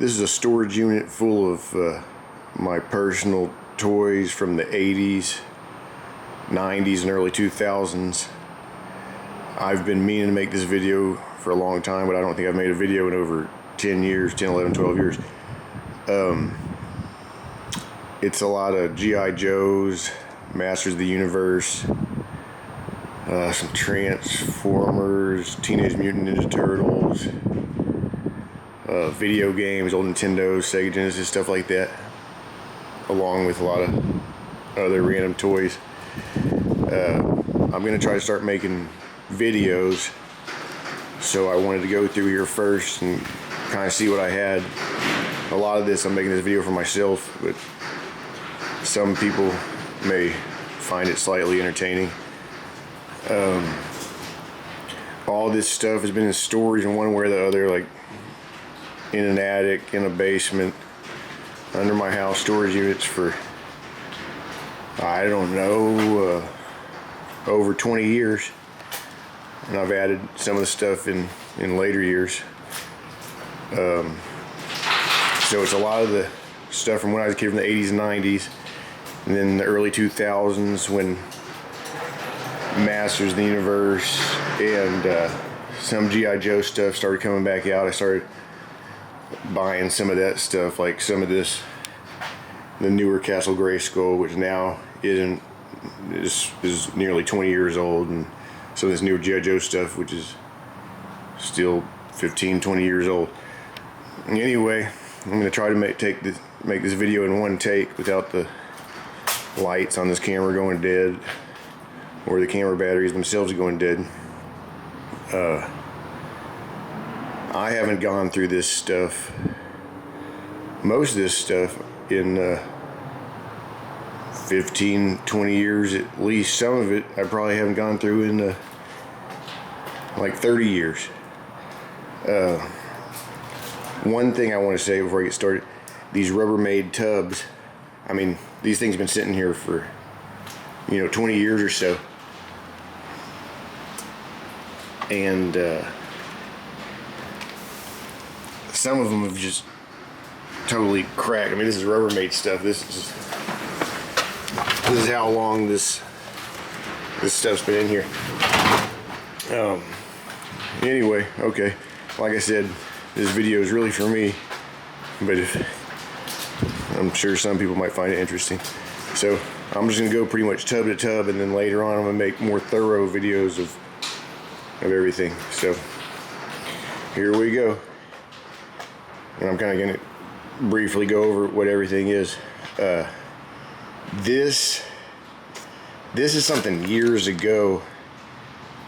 This is a storage unit full of my personal toys from the 80s, 90s, and early 2000s. I've been meaning to make this video for a long time, but I don't think I've made a video in over 10 years, 10, 11, 12 years. It's a lot of G.I. Joes, Masters of the Universe, some Transformers, Teenage Mutant Ninja Turtles, video games, old Nintendo, Sega Genesis, stuff like that, along with a lot of other random toys. I'm going to try to start making videos, so I wanted to go through here first and kind of see what I had. A lot of this, I'm making this video for myself, but some people may find it slightly entertaining. All this stuff has been in storage in one way or the other, like in an attic, in a basement, under my house, storage units for, I don't know, over 20 years. And I've added some of the stuff in later years. So it's a lot of the stuff from when I was a kid, from the 80s and 90s, and then the early 2000s when Masters of the Universe and some G.I. Joe stuff started coming back out. I started buying some of that stuff, like some of this, the newer Castle Grayskull, which now is nearly 20 years old, and some of this newer G.I. Joe stuff, which is still 15, 20 years old. Anyway, I'm going to try to make this video in one take without the lights on this camera going dead, or the camera batteries themselves going dead. I haven't gone through this stuff, most of this stuff, in 15, 20 years at least. Some of it I probably haven't gone through in like 30 years. One thing I want to say before I get started, these Rubbermaid tubs, I mean, these things have been sitting here for, 20 years or so. And some of them have just totally cracked. I mean, this is Rubbermaid stuff. This is how long this stuff's been in here. Anyway, okay. Like I said, this video is really for me, but I'm sure some people might find it interesting. So I'm just gonna go pretty much tub to tub, and then later on I'm gonna make more thorough videos of everything. So here we go. And I'm kind of gonna briefly go over what everything is. This is something years ago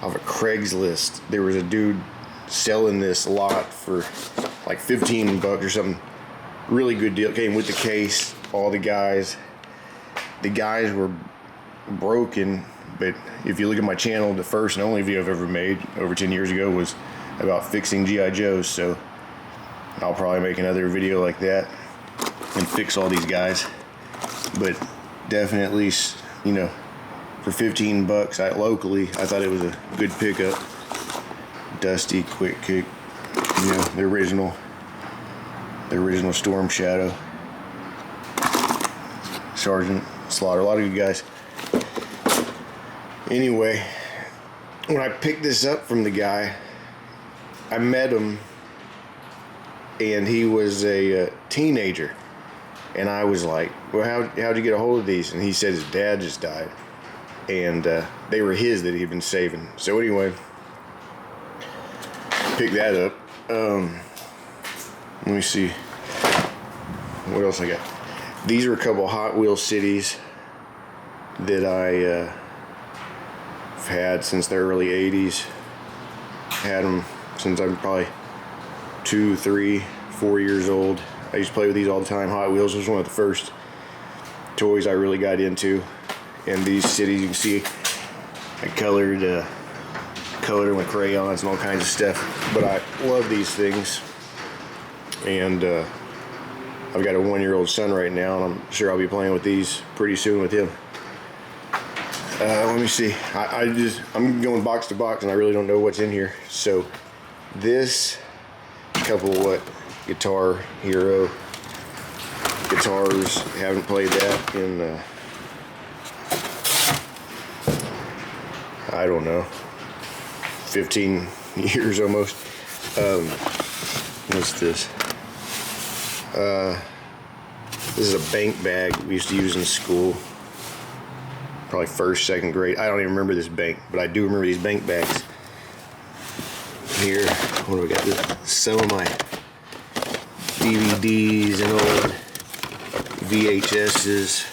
off of Craigslist. There was a dude selling this lot for like 15 bucks or something. Really good deal. Came with the case, all the guys were broken, but if you look at my channel, the first and only video I've ever made over 10 years ago was about fixing G.I. Joes, so I'll probably make another video like that and fix all these guys. But definitely, for 15 bucks locally, I thought it was a good pickup. Dusty, quick kick, the original Storm Shadow, Sergeant Slaughter, a lot of good guys. Anyway, when I picked this up from the guy, I met him, and he was a teenager, and I was like, well, how'd you get a hold of these? And he said his dad just died, and they were his that he'd been saving. So anyway, pick that up. Let me see what else I got. These are a couple Hot Wheels cities that I have had since the early 80s. Had them since I'm probably 2, 3, 4 years old. I used to play with these all the time. Hot Wheels was one of the first toys I really got into. And these cities, you can see I colored them with crayons and all kinds of stuff. But I love these things. And I've got a 1-year-old son right now, and I'm sure I'll be playing with these pretty soon with him. Let me see. I'm going box to box, and I really don't know what's in here. So this couple of Guitar Hero guitars. Haven't played that in I don't know, 15 years almost. What's this? This is a bank bag we used to use in school. Probably first, second grade. I don't even remember this bank, but I do remember these bank bags. Here, what do we got? Some of my DVDs and old VHSs.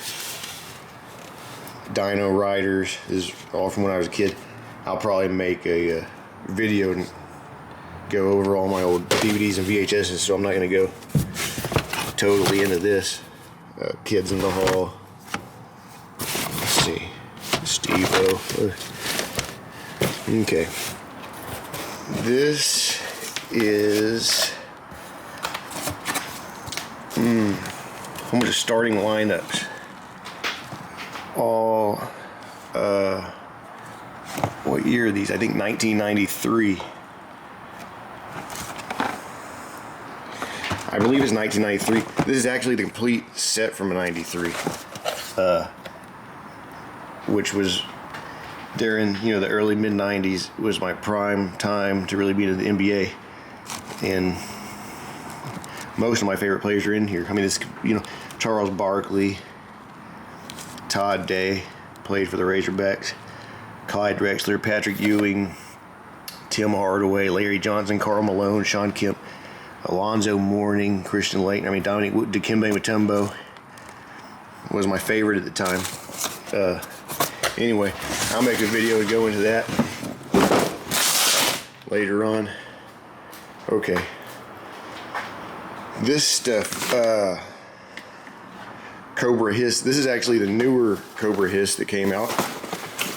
Dino Riders. This is all from when I was a kid. I'll probably make a video and go over all my old DVDs and VHSs, so I'm not going to go totally into this. Kids in the Hall. Let's see. Steve-O. Okay. This is how much starting lineups. All what year are these? I think 1993. I believe it's 1993. This is actually the complete set from '93, which was during the early mid '90s. Was my prime time to really be into the NBA, and most of my favorite players are in here. I mean, this Charles Barkley, Todd Day played for the Razorbacks, Clyde Drexler, Patrick Ewing, Tim Hardaway, Larry Johnson, Karl Malone, Sean Kemp, Alonzo Mourning, Christian Laettner. I mean, Dominic Dikembe Mutombo was my favorite at the time. Anyway, I'll make a video and go into that later on. Okay. This stuff, Cobra Hiss. This is actually the newer Cobra Hiss that came out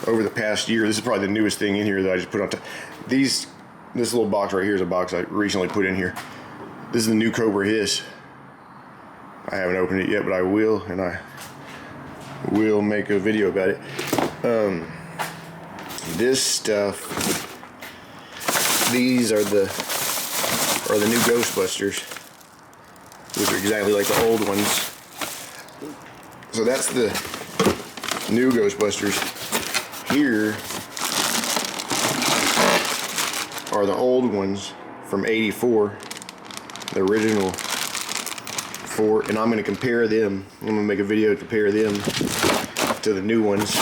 over the past year. This is probably the newest thing in here that I just put on top. This little box right here is a box I recently put in here. This is the new Cobra Hiss. I haven't opened it yet, but I will, and I will make a video about it. This stuff, these are the new Ghostbusters, which are exactly like the old ones. So that's the new Ghostbusters. Here are the old ones from '84, the original four, and I'm going to compare them. I'm going to make a video to compare them to the new ones.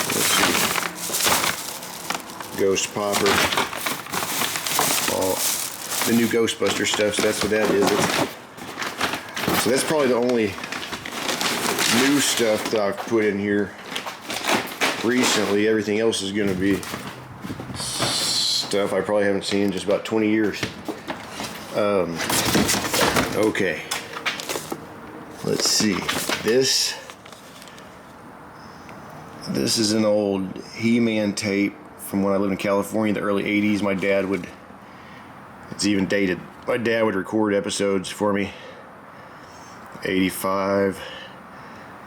Let's see. Ghost Popper. All the new Ghostbuster stuff, so that's what that is. So that's probably the only new stuff that I've put in here recently. Everything else is going to be stuff I probably haven't seen in just about 20 years. Okay. Let's see. This is an old He-Man tape from when I lived in California in the early 80s. My dad would, it's even dated, my dad would record episodes for me. 85,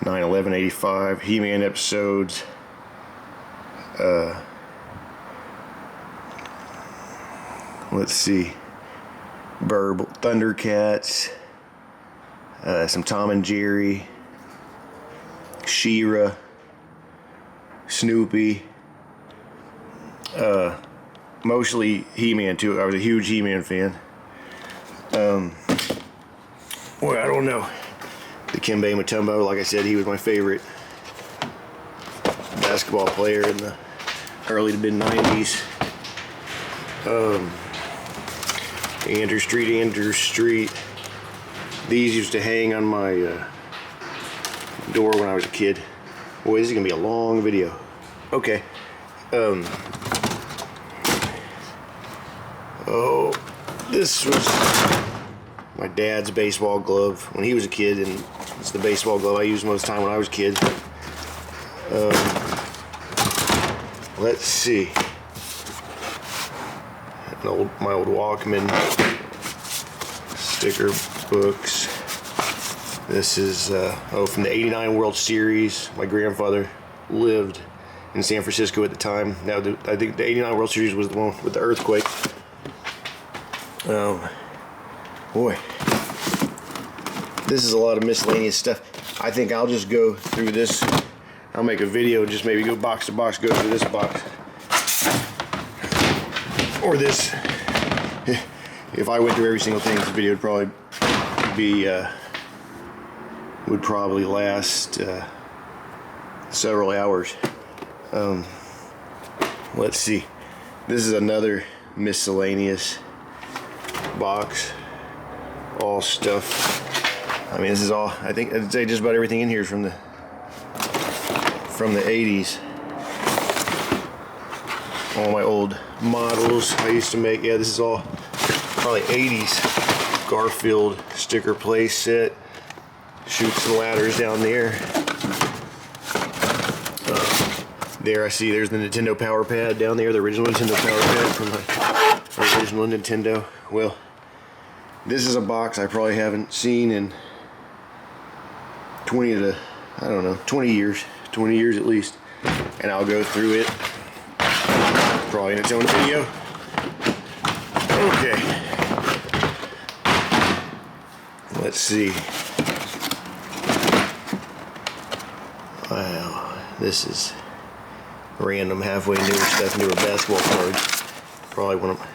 9/11, 85, He-Man episodes. Let's see. Burble, Thundercats, some Tom and Jerry, She-Ra, Snoopy, mostly He-Man too. I was a huge He-Man fan. Well, I don't know. Dikembe Mutombo, like I said, he was my favorite basketball player in the early to mid '90s. Andrew Street. These used to hang on my door when I was a kid. Boy, this is gonna be a long video. Okay. Oh, this was my dad's baseball glove when he was a kid, and it's the baseball glove I used most of the time when I was a kid. Let's see. My old Walkman sticker books. This is from the '89 World Series. My grandfather lived in San Francisco at the time. Now, I think the '89 World Series was the one with the earthquake. Boy, this is a lot of miscellaneous stuff. I think I'll just go through this. I'll make a video, just maybe go box to box, go through this box. Or this. If I went through every single thing, this video would probably be, would probably last several hours. Let's see. This is another miscellaneous box. All stuff. I mean, this is all, I think I'd say just about everything in here is from the 80s. All my old models I used to make. Yeah, this is all probably 80s. Garfield sticker play set. Chutes and ladders down there. There I see there's the Nintendo Power Pad down there, the original Nintendo Power Pad from the original Nintendo. Well, this is a box I probably haven't seen in 20 to, I don't know, 20 years. 20 years at least. And I'll go through it probably in its own video. Okay. Let's see. Wow, this is random halfway newer stuff, newer basketball cards. Probably one of a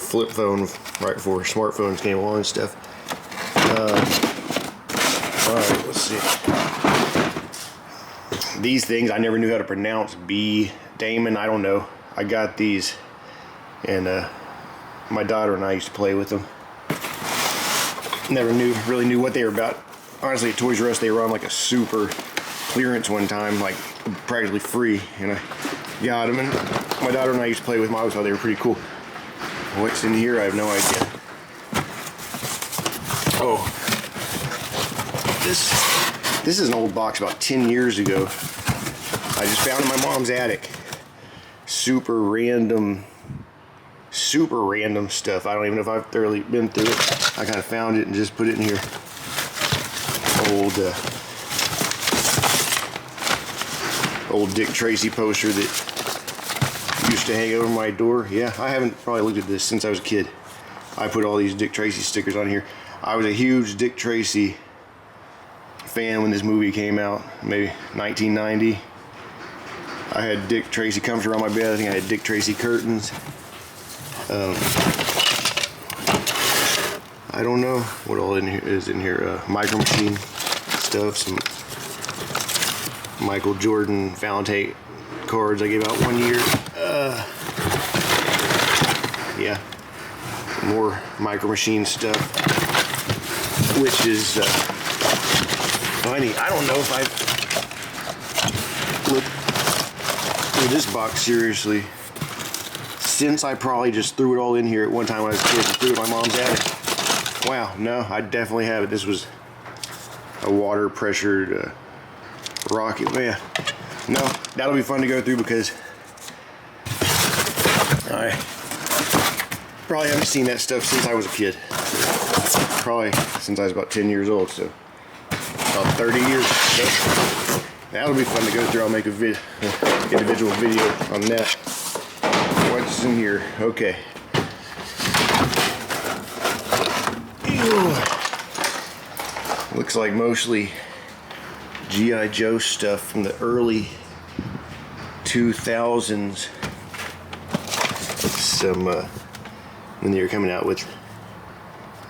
flip phone right before smartphones came along and stuff. Alright, let's see. These things I never knew how to pronounce. B. Damon, I don't know. I got these, and my daughter and I used to play with them. Never really knew what they were about. Honestly, at Toys R Us, they were on like a super clearance one time, like practically free, and I got them. And my daughter and I used to play with them. I always thought they were pretty cool. What's in here? I have no idea. Oh, this is an old box about 10 years ago. I just found it in my mom's attic. Super random stuff. I don't even know if I've thoroughly been through it. I kind of found it and just put it in here. Old Dick Tracy poster that used to hang over my door. Yeah, I haven't probably looked at this since I was a kid. I put all these Dick Tracy stickers on here. I was a huge Dick Tracy fan when this movie came out, maybe 1990. I had Dick Tracy comforter on my bed. I think I had Dick Tracy curtains. I don't know what all is in here. Micro Machine stuff, some Michael Jordan Valentine cards I gave out one year. Yeah, more Micro Machine stuff, which is funny. I don't know if I've looked through this box seriously since I probably just threw it all in here at one time when I was a kid and threw it in my mom's attic. Wow, no, I definitely have it. This was a water pressured rocket. Man, no, that'll be fun to go through because I probably haven't seen that stuff since I was a kid. Probably since I was about 10 years old, so about 30 years. So that'll be fun to go through. I'll make a individual video on that. What's in here? Okay. Ew. Looks like mostly G.I. Joe stuff from the early 2000s. Some when they were coming out with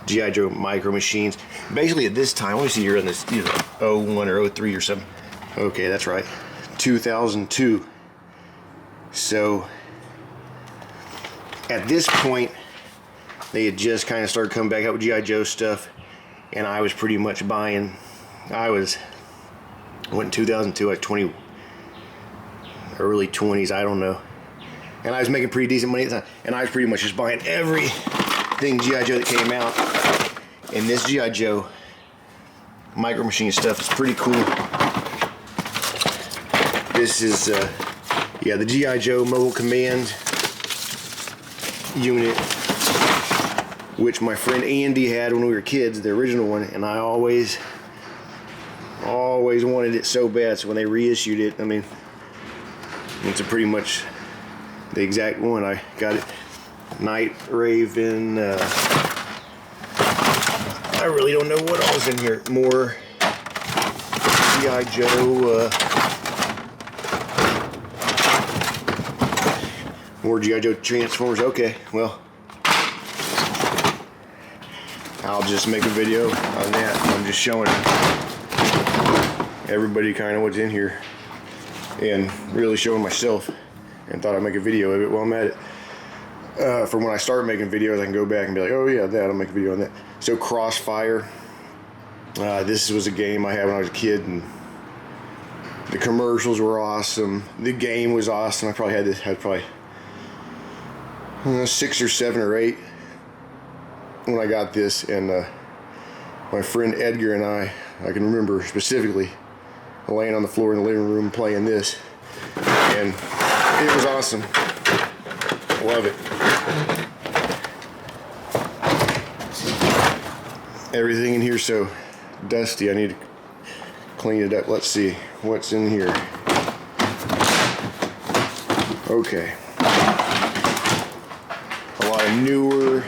G.I. Joe Micro Machines. Basically at this time, let me see here on this, 01 or 03 or something. Okay, that's right. 2002. So at this point, they had just kind of started coming back out with G.I. Joe stuff, and I was pretty much buying. I went in 2002, like 20, early 20s, I don't know. And I was making pretty decent money at the time, and I was pretty much just buying everything G.I. Joe that came out. And this G.I. Joe Micro Machine stuff is pretty cool. This is, the G.I. Joe Mobile Command unit, which my friend Andy had when we were kids, the original one, and I always wanted it so bad. So when they reissued it, I mean, it's pretty much the exact one. I got it Night Raven. I really don't know what else in here. More G.I. Joe. More G.I. Joe Transformers. Okay, well, I'll just make a video on that. I'm just showing everybody kind of what's in here and really showing myself, and thought I'd make a video of it while I'm at it. For when I start making videos, I can go back and be like, oh yeah, I'll make a video on that. So Crossfire, this was a game I had when I was a kid, and the commercials were awesome. The game was awesome. I probably had 6 or 7 or 8 when I got this, and my friend Edgar and I can remember specifically laying on the floor in the living room playing this, and it was awesome. Love it. Everything in here so dusty, I need to clean it up. Let's see what's in here. Okay. A lot of newer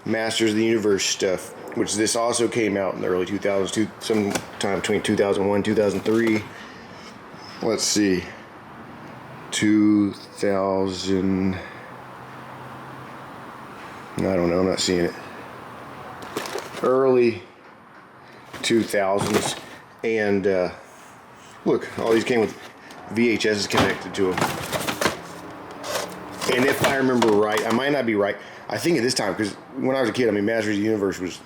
Masters of the Universe stuff, which this also came out in the early 2000s, sometime between 2001 2003. Let's see. 2000, I don't know, I'm not seeing it. Early 2000s, and look, all these came with VHSs connected to them. And if I remember right, I might not be right, I think at this time, because when I was a kid, I mean, Masters of the Universe was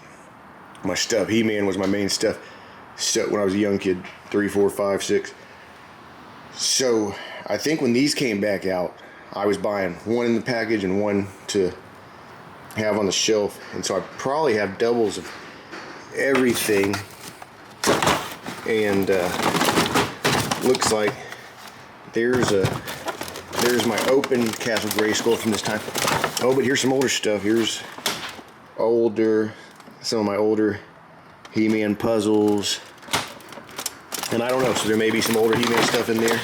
my stuff. He-Man was my main stuff. So when I was a young kid, 3, 4, 5, 6. So I think when these came back out, I was buying one in the package and one to have on the shelf, and so I probably have doubles of everything. And looks like there's my open Castle Grayskull from this time. Oh, but here's some older stuff. Here's some of my older He-Man puzzles. And I don't know, so there may be some older He-Man stuff in there.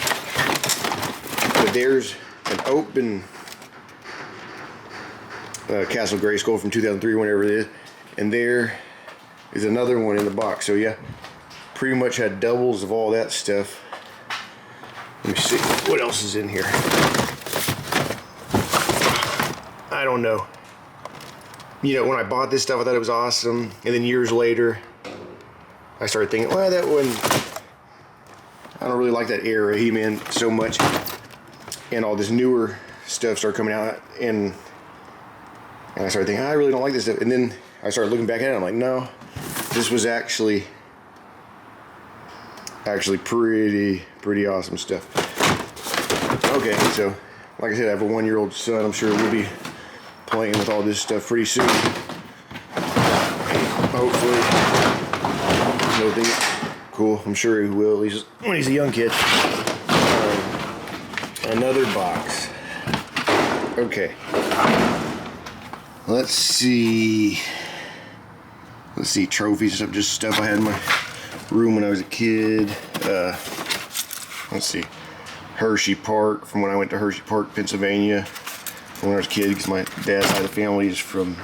But there's an open Castle Grayskull from 2003, whenever it is. And there is another one in the box. So yeah, pretty much had doubles of all that stuff. Let me see, what else is in here? I don't know. You know, when I bought this stuff, I thought it was awesome. And then years later, I started thinking, well, that one, I don't really like that era He-Man so much. And all this newer stuff started coming out, and I started thinking, I really don't like this stuff. And then I started looking back at it, and I'm like, no, this was actually pretty awesome stuff. Okay, so like I said, I have a 1-year-old son. I'm sure we'll be playing with all this stuff pretty soon. Hopefully, he'll think it's cool. I'm sure he will, at least when he's a young kid. Another box. Okay. Let's see, trophies, just stuff I had in my room when I was a kid. Let's see, Hershey Park, from when I went to Hershey Park, Pennsylvania, when I was a kid, because my dad's side of the family is from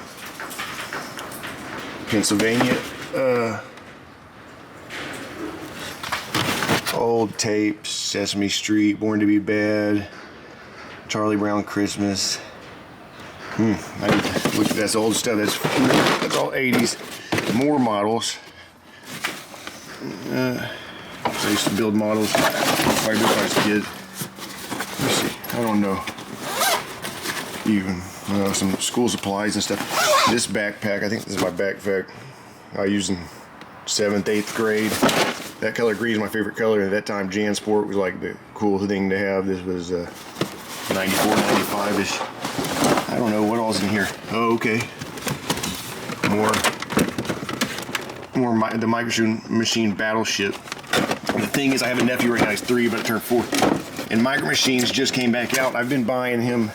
Pennsylvania. Old tapes, Sesame Street, Born to Be Bad, Charlie Brown Christmas. I need to look at that old stuff. That's all 80s. More models. I used to build models quite a bit when I was a kid. Let's see. I don't know. Even some school supplies and stuff. This backpack, I think this is my backpack I used in 7th, 8th grade. That color green is my favorite color. At that time, JanSport was like the cool thing to have. This was 94, 95-ish. I don't know what all's in here. Oh, okay. The Micro Machine Battleship. The thing is, I have a nephew right now. He's 3, but I turned 4. And Micro Machines just came back out. I've been buying him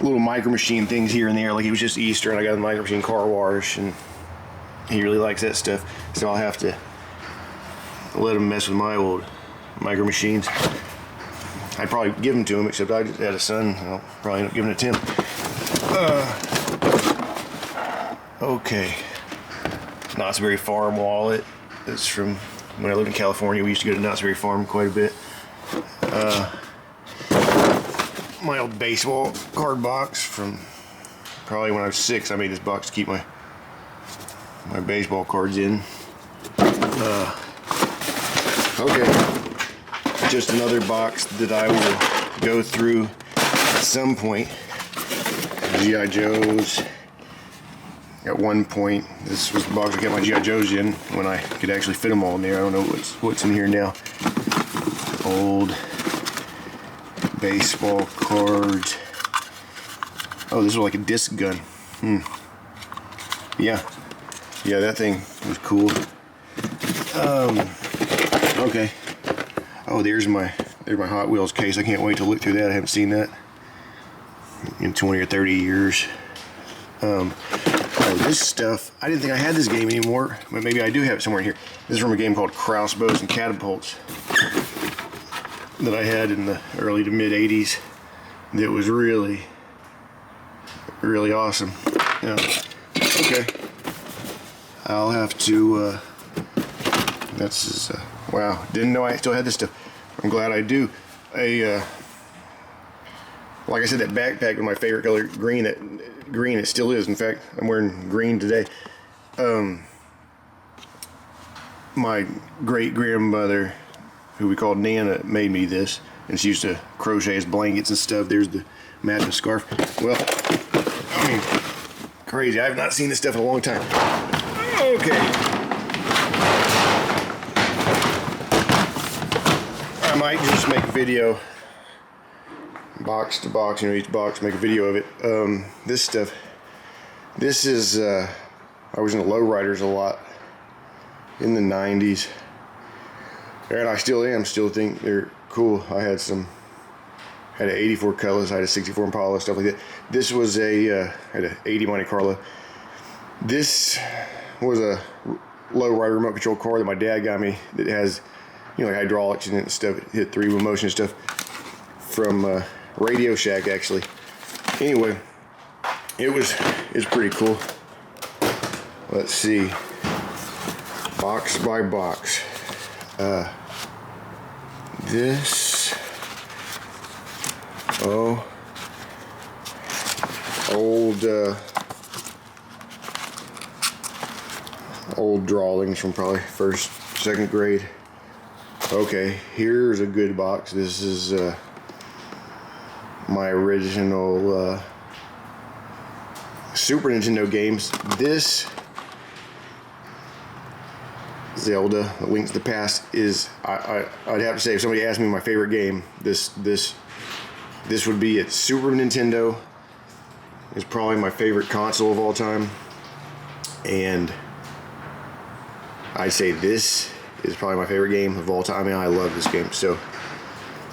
little Micro Machine things here and there. Like, it was just Easter, and I got the Micro Machine car wash, and he really likes that stuff. So I'll have to let him mess with my old Micro Machines. I'd probably give them to him, except I had a son. I'll probably end up giving it to him. Okay. Knott's Berry Farm wallet. It's from when I lived in California. We used to go to Knott's Berry Farm quite a bit. My old baseball card box from probably when I was 6. I made this box to keep my baseball cards in. Okay, just another box that I will go through at some point. G.I. Joes. At one point, this was the box I kept my G.I. Joes in when I could actually fit them all in there. I don't know what's in here now. Old baseball cards. Oh, this was like a disc gun. Yeah, that thing was cool. Okay. Oh, there's my Hot Wheels case. I can't wait to look through that. I haven't seen that in 20 or 30 years. Oh, this stuff, I didn't think I had this game anymore, but maybe I do have it somewhere in here. This is from a game called Crossbows and Catapults that I had in the early to mid 80s. That was really, really awesome. Yeah. Okay. I'll have to, wow, didn't know I still had this stuff. I'm glad I do. Like I said, that backpack was my favorite color, green. It still is. In fact, I'm wearing green today. My great grandmother, who we called Nana, made me this, and she used to crochet as blankets and stuff. There's the matching scarf. Well, I mean, crazy. I have not seen this stuff in a long time. Okay. I might just make a video, box to box, each box, make a video of it. This stuff, this is, I was in the lowriders a lot in the 90s, and I still am, still think they're cool. I had an 84 Cutlass, I had a 64 Impala, stuff like that. This was I had an 80 Monte Carlo. This was a lowrider remote control car that my dad got me that has, like hydraulics in it and stuff. It hit 3-wheel motion and stuff from Radio Shack, actually. Anyway, it's pretty cool. Let's see, box by box. This, old drawings from probably 1st, 2nd grade. Okay, here's a good box. This is my original Super Nintendo games. This Zelda: A Link to the Past is, I'd have to say, if somebody asked me my favorite game, this would be it. Super Nintendo is probably my favorite console of all time, and I'd say this is probably my favorite game of all time. I mean, I love this game. So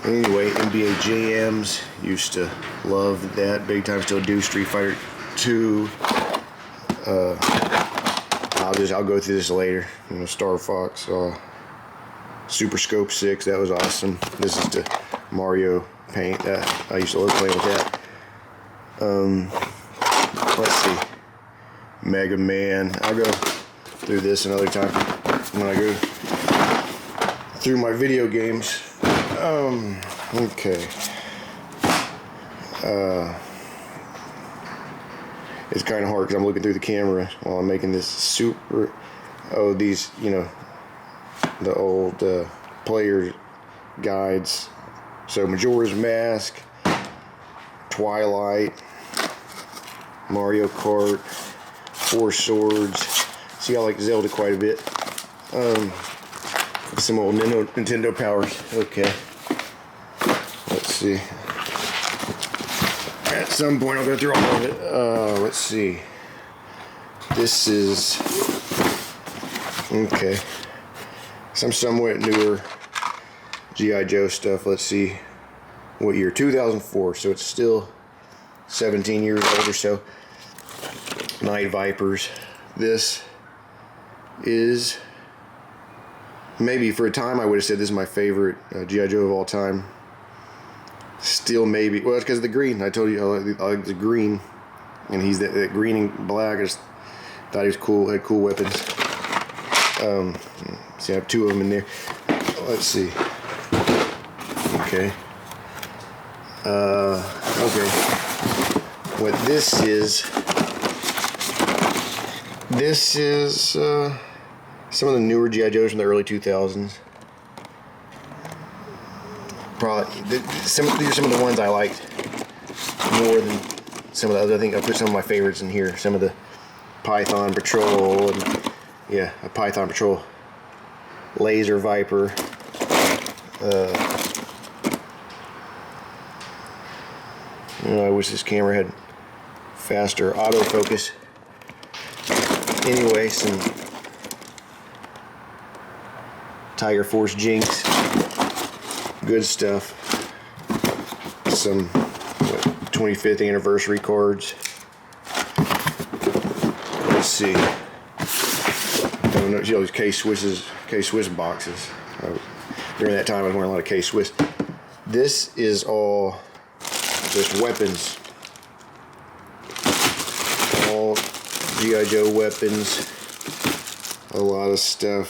anyway, NBA Jams, used to love that big time, still do. Street Fighter 2. I'll go through this later. Star Fox, Super Scope 6, that was awesome. This is the Mario Paint. I used to love playing with that. Let's see, Mega Man. I'll go through this another time when I go through my video games. Okay. It's kind of hard because I'm looking through the camera while I'm making this super. Oh, these, the old player guides. So Majora's Mask, Twilight, Mario Kart, Four Swords. See, I like Zelda quite a bit. Some old Nintendo powers. Okay. Let's see. At some point I'll go through all of it. Let's see. This is, okay, some somewhat newer G.I. Joe stuff. Let's see, what year? 2004, so it's still 17 years old or so. Night Vipers. This is, maybe for a time I would have said this is my favorite G.I. Joe of all time. Still maybe. Well, it's because of the green. I told you I like the green. And he's that green and black. I just thought he was cool. Had cool weapons. See, I have 2 of them in there. Let's see. Okay. Okay. What this is some of the newer G.I. Joes from the early 2000s. Probably these are some of the ones I liked more than some of the others. I think I put some of my favorites in here. Some of the Python Patrol and a Python Patrol, Laser Viper. I wish this camera had faster autofocus. Anyway, some Tiger Force Jinx. Good stuff. Some 25th anniversary cards. Let's see. I don't know. You know these K-Swiss boxes. During that time, I was wearing a lot of K-Swiss. This is all just weapons. All G.I. Joe weapons. A lot of stuff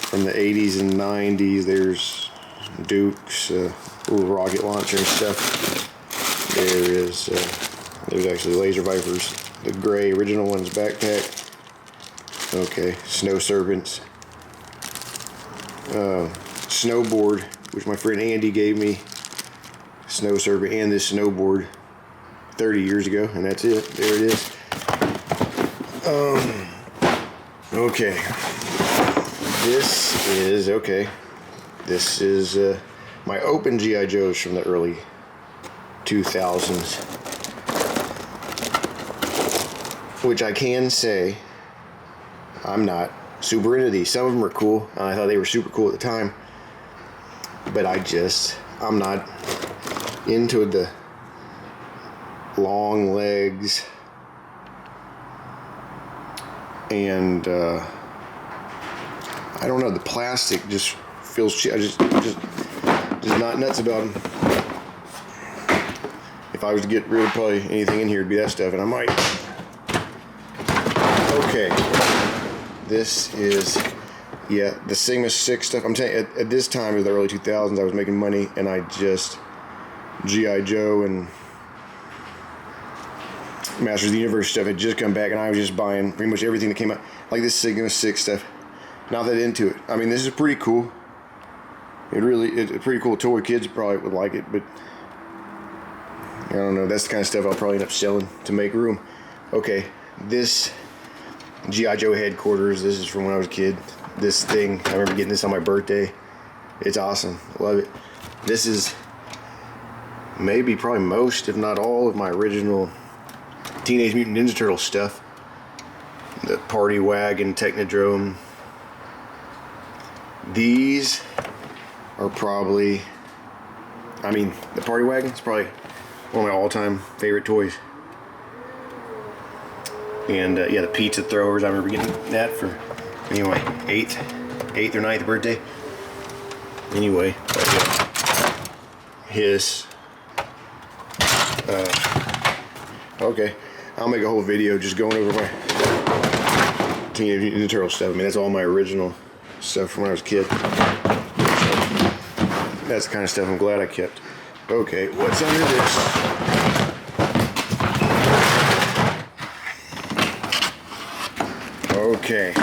from the 80s and 90s. There's Dukes, little rocket launcher and stuff. There's actually Laser Vipers. The gray original one's backpack. Okay, Snow Serpents. Snowboard, which my friend Andy gave me. Snow Serpent and this snowboard 30 years ago, and that's it. There it is. Okay. This is my open G.I. Joes from the early 2000s. Which I can say, I'm not super into these. Some of them are cool. I thought they were super cool at the time. But I'm not into the long legs and I don't know, the plastic just feels cheap. I just not nuts about them. If I was to get rid of probably anything in here, it'd be that stuff, and I might. Okay, this is the Sigma 6 stuff. I'm telling you, at this time in the early 2000s, I was making money, and I just G.I. Joe and Masters of the Universe stuff had just come back, and I was just buying pretty much everything that came out, like this Sigma 6 stuff. Not that into it. I mean, this is pretty cool. It's a pretty cool toy. Kids probably would like it, but I don't know. That's the kind of stuff I'll probably end up selling to make room. Okay, this G.I. Joe headquarters. This is from when I was a kid. This thing, I remember getting this on my birthday. It's awesome. Love it. This is maybe probably most, if not all, of my original Teenage Mutant Ninja Turtles stuff. The Party Wagon, Technodrome. These are probably, the Party Wagon is probably one of my all-time favorite toys. And the pizza throwers, I remember getting that for, anyway, 8th or 9th birthday. Anyway, his, okay, I'll make a whole video just going over my Teenage Mutant Ninja Turtles stuff. That's all my original stuff from when I was a kid. That's the kind of stuff I'm glad I kept. Okay, what's under this? Okay.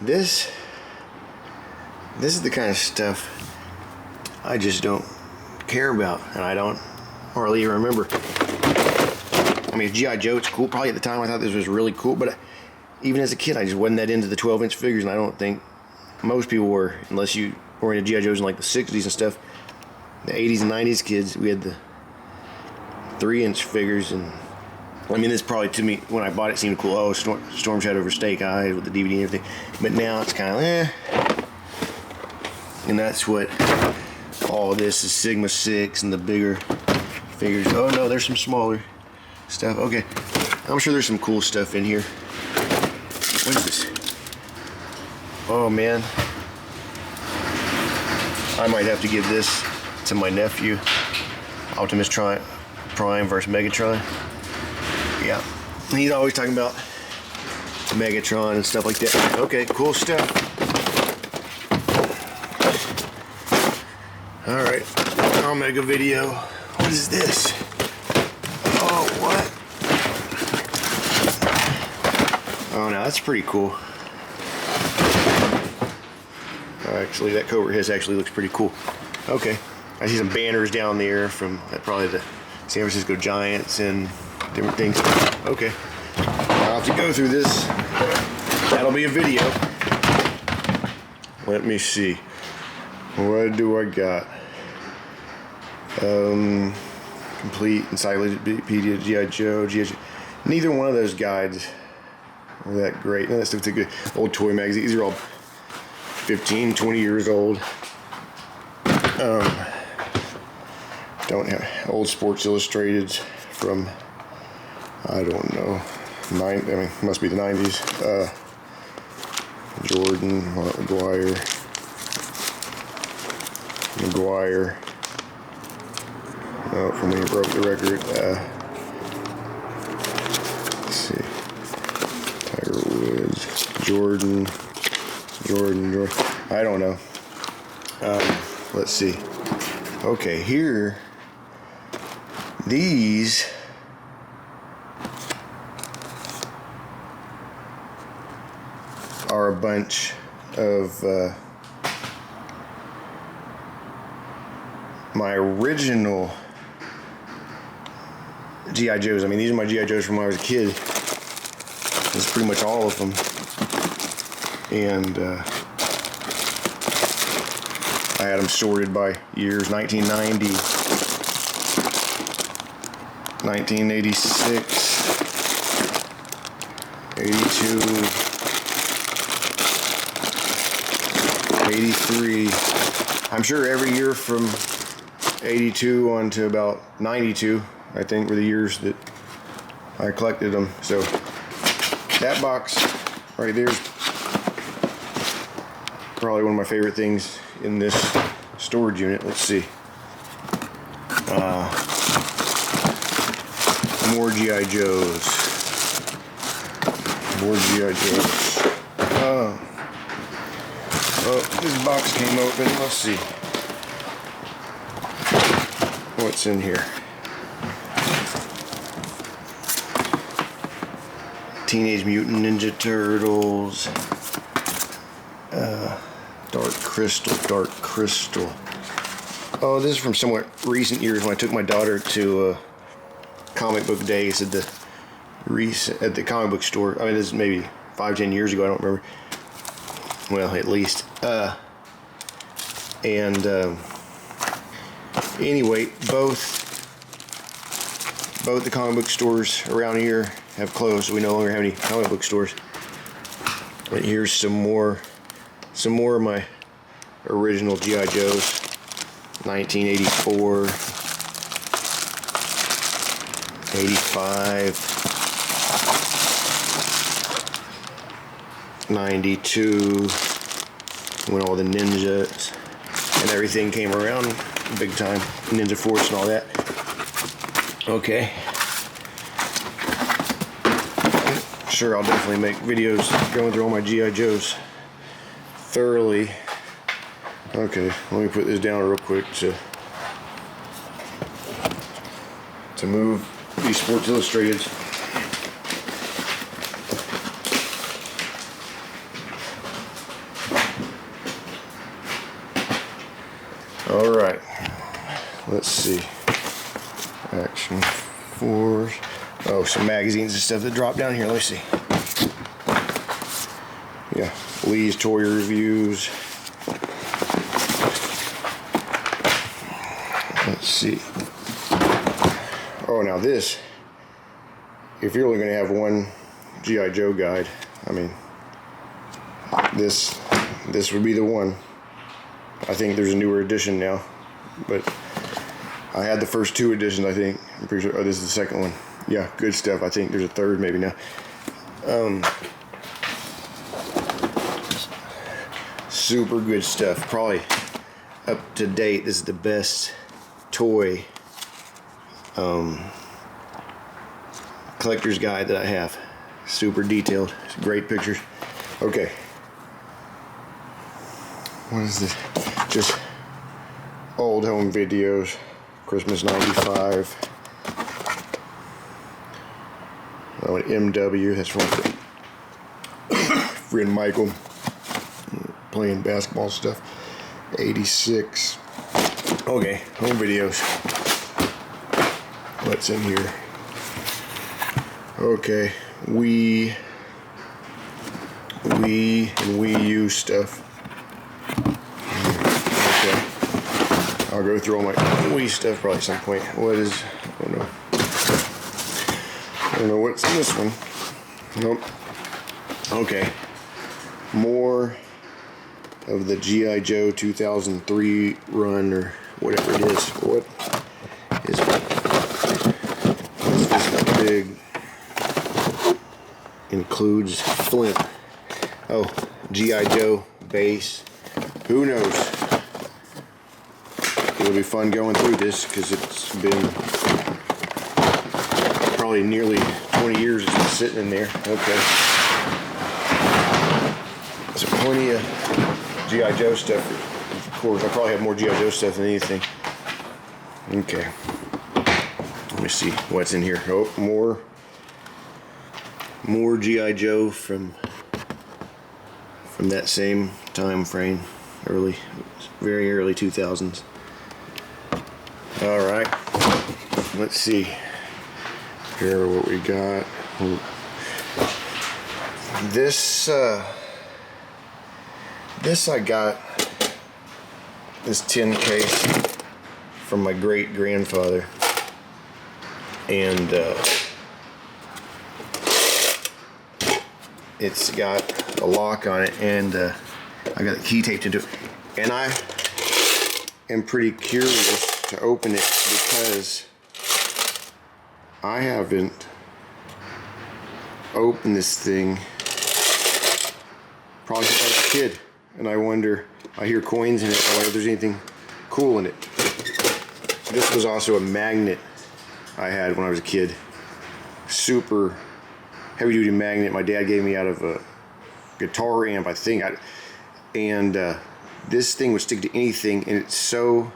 This is the kind of stuff I just don't care about, and I don't hardly even remember. G.I. Joe, it's cool. Probably at the time I thought this was really cool, but even as a kid, I just wasn't that into the 12-inch figures, and I don't think most people were, unless you were into G.I. Joes in like the 60s and stuff. The 80s and 90s kids, we had the 3-inch figures, and this probably, to me, when I bought it, seemed cool. Oh, Storm Shadow over Snake Eyes with the DVD and everything. But now it's kind of And that's what all this is, Sigma 6 and the bigger figures. Oh no, there's some smaller stuff. Okay, I'm sure there's some cool stuff in here. What is this? Oh man, I might have to give this to my nephew. Optimus Prime versus Megatron. Yeah, he's always talking about Megatron and stuff like that. Okay, cool stuff. Alright, I'll make a video. What is this? Oh, what? Oh, now that's pretty cool. Actually, that Cobra Hiss actually looks pretty cool. Okay, I see some banners down there from probably the San Francisco Giants and different things. Okay, I'll have to go through this. That'll be a video. Let me see. What do I got? Complete Encyclopedia G.I. Joe. Neither one of those guides were that great. No, that's a good old toy magazine. These are all 15, 20 years old. Don't have old Sports Illustrated from, I don't know, must be the 90s. Jordan, McGuire. From when he broke the record. Let's see. Tiger Woods, Jordan. I don't know. Let's see. Okay, here. These are a bunch of my original G.I. Joes. I mean, these are my G.I. Joes from when I was a kid. This is pretty much all of them. And I had them sorted by years: 1990, 1986, 82, 83. I'm sure every year from 82 on to about 92, I think, were the years that I collected them. So that box right there is probably one of my favorite things in this storage unit. Let's see. More G.I. Joes. More G.I. Joes. Oh, this box came open. Let's see. What's in here? Teenage Mutant Ninja Turtles. Dark Crystal. Oh, this is from somewhat recent years when I took my daughter to comic book days at the comic book store. I mean, this is maybe 5-10 years ago. I don't remember. Well, at least. Anyway, both the comic book stores around here have closed, so we no longer have any comic book stores. But here's some more of my original G.I. Joes. 1984, 85, 92, when all the ninjas and everything came around big time, Ninja Force and all that. Okay. Sure, I'll definitely make videos going through all my G.I. Joes thoroughly. Okay, let me put this down real quick to move these Sports Illustrateds. All right, let's see. Action Force. Oh, some magazines and stuff that drop down here. Let me see. Yeah, Lee's Toy Reviews. Let's see. Oh, now this, if you're only going to have one G.I. Joe guide, I mean, this would be the one. I think there's a newer edition now, but I had the first two editions, I think. I'm pretty sure. Oh, this is the second one. Yeah, good stuff. I think there's a third maybe now. Super good stuff. Probably up to date. This is the best toy collector's guide that I have. Super detailed. Great pictures. Okay. What is this? Just old home videos. Christmas '95. Oh, an MW. That's from friend Michael. Playing basketball stuff. '86. Okay, home videos. What's in here? Okay, Wii and Wii U stuff. Okay, I'll go through all my Wii stuff probably at some point. What is? I don't know. I don't know what's in this one. Nope. Okay, more of the G.I. Joe 2003 run or whatever it is. What is this big? Includes Flint. Oh, G.I. Joe base. Who knows? It'll be fun going through this because it's been probably nearly 20 years it's been sitting in there. Okay. So plenty of G.I. Joe stuff. Of course, I probably have more G.I. Joe stuff than anything. Okay. Let me see what's in here. Oh, more G.I. Joe from that same time frame, very early 2000s. All right, let's see here what we got. This I got this tin case from my great grandfather, and it's got a lock on it, and I got the key taped into it, and I am pretty curious to open it because I haven't opened this thing probably since I was a kid, and I wonder, I hear coins in it, I wonder if there's anything cool in it. This was also a magnet I had when I was a kid. Super heavy duty magnet my dad gave me out of a guitar amp, I think. This thing would stick to anything, and it's so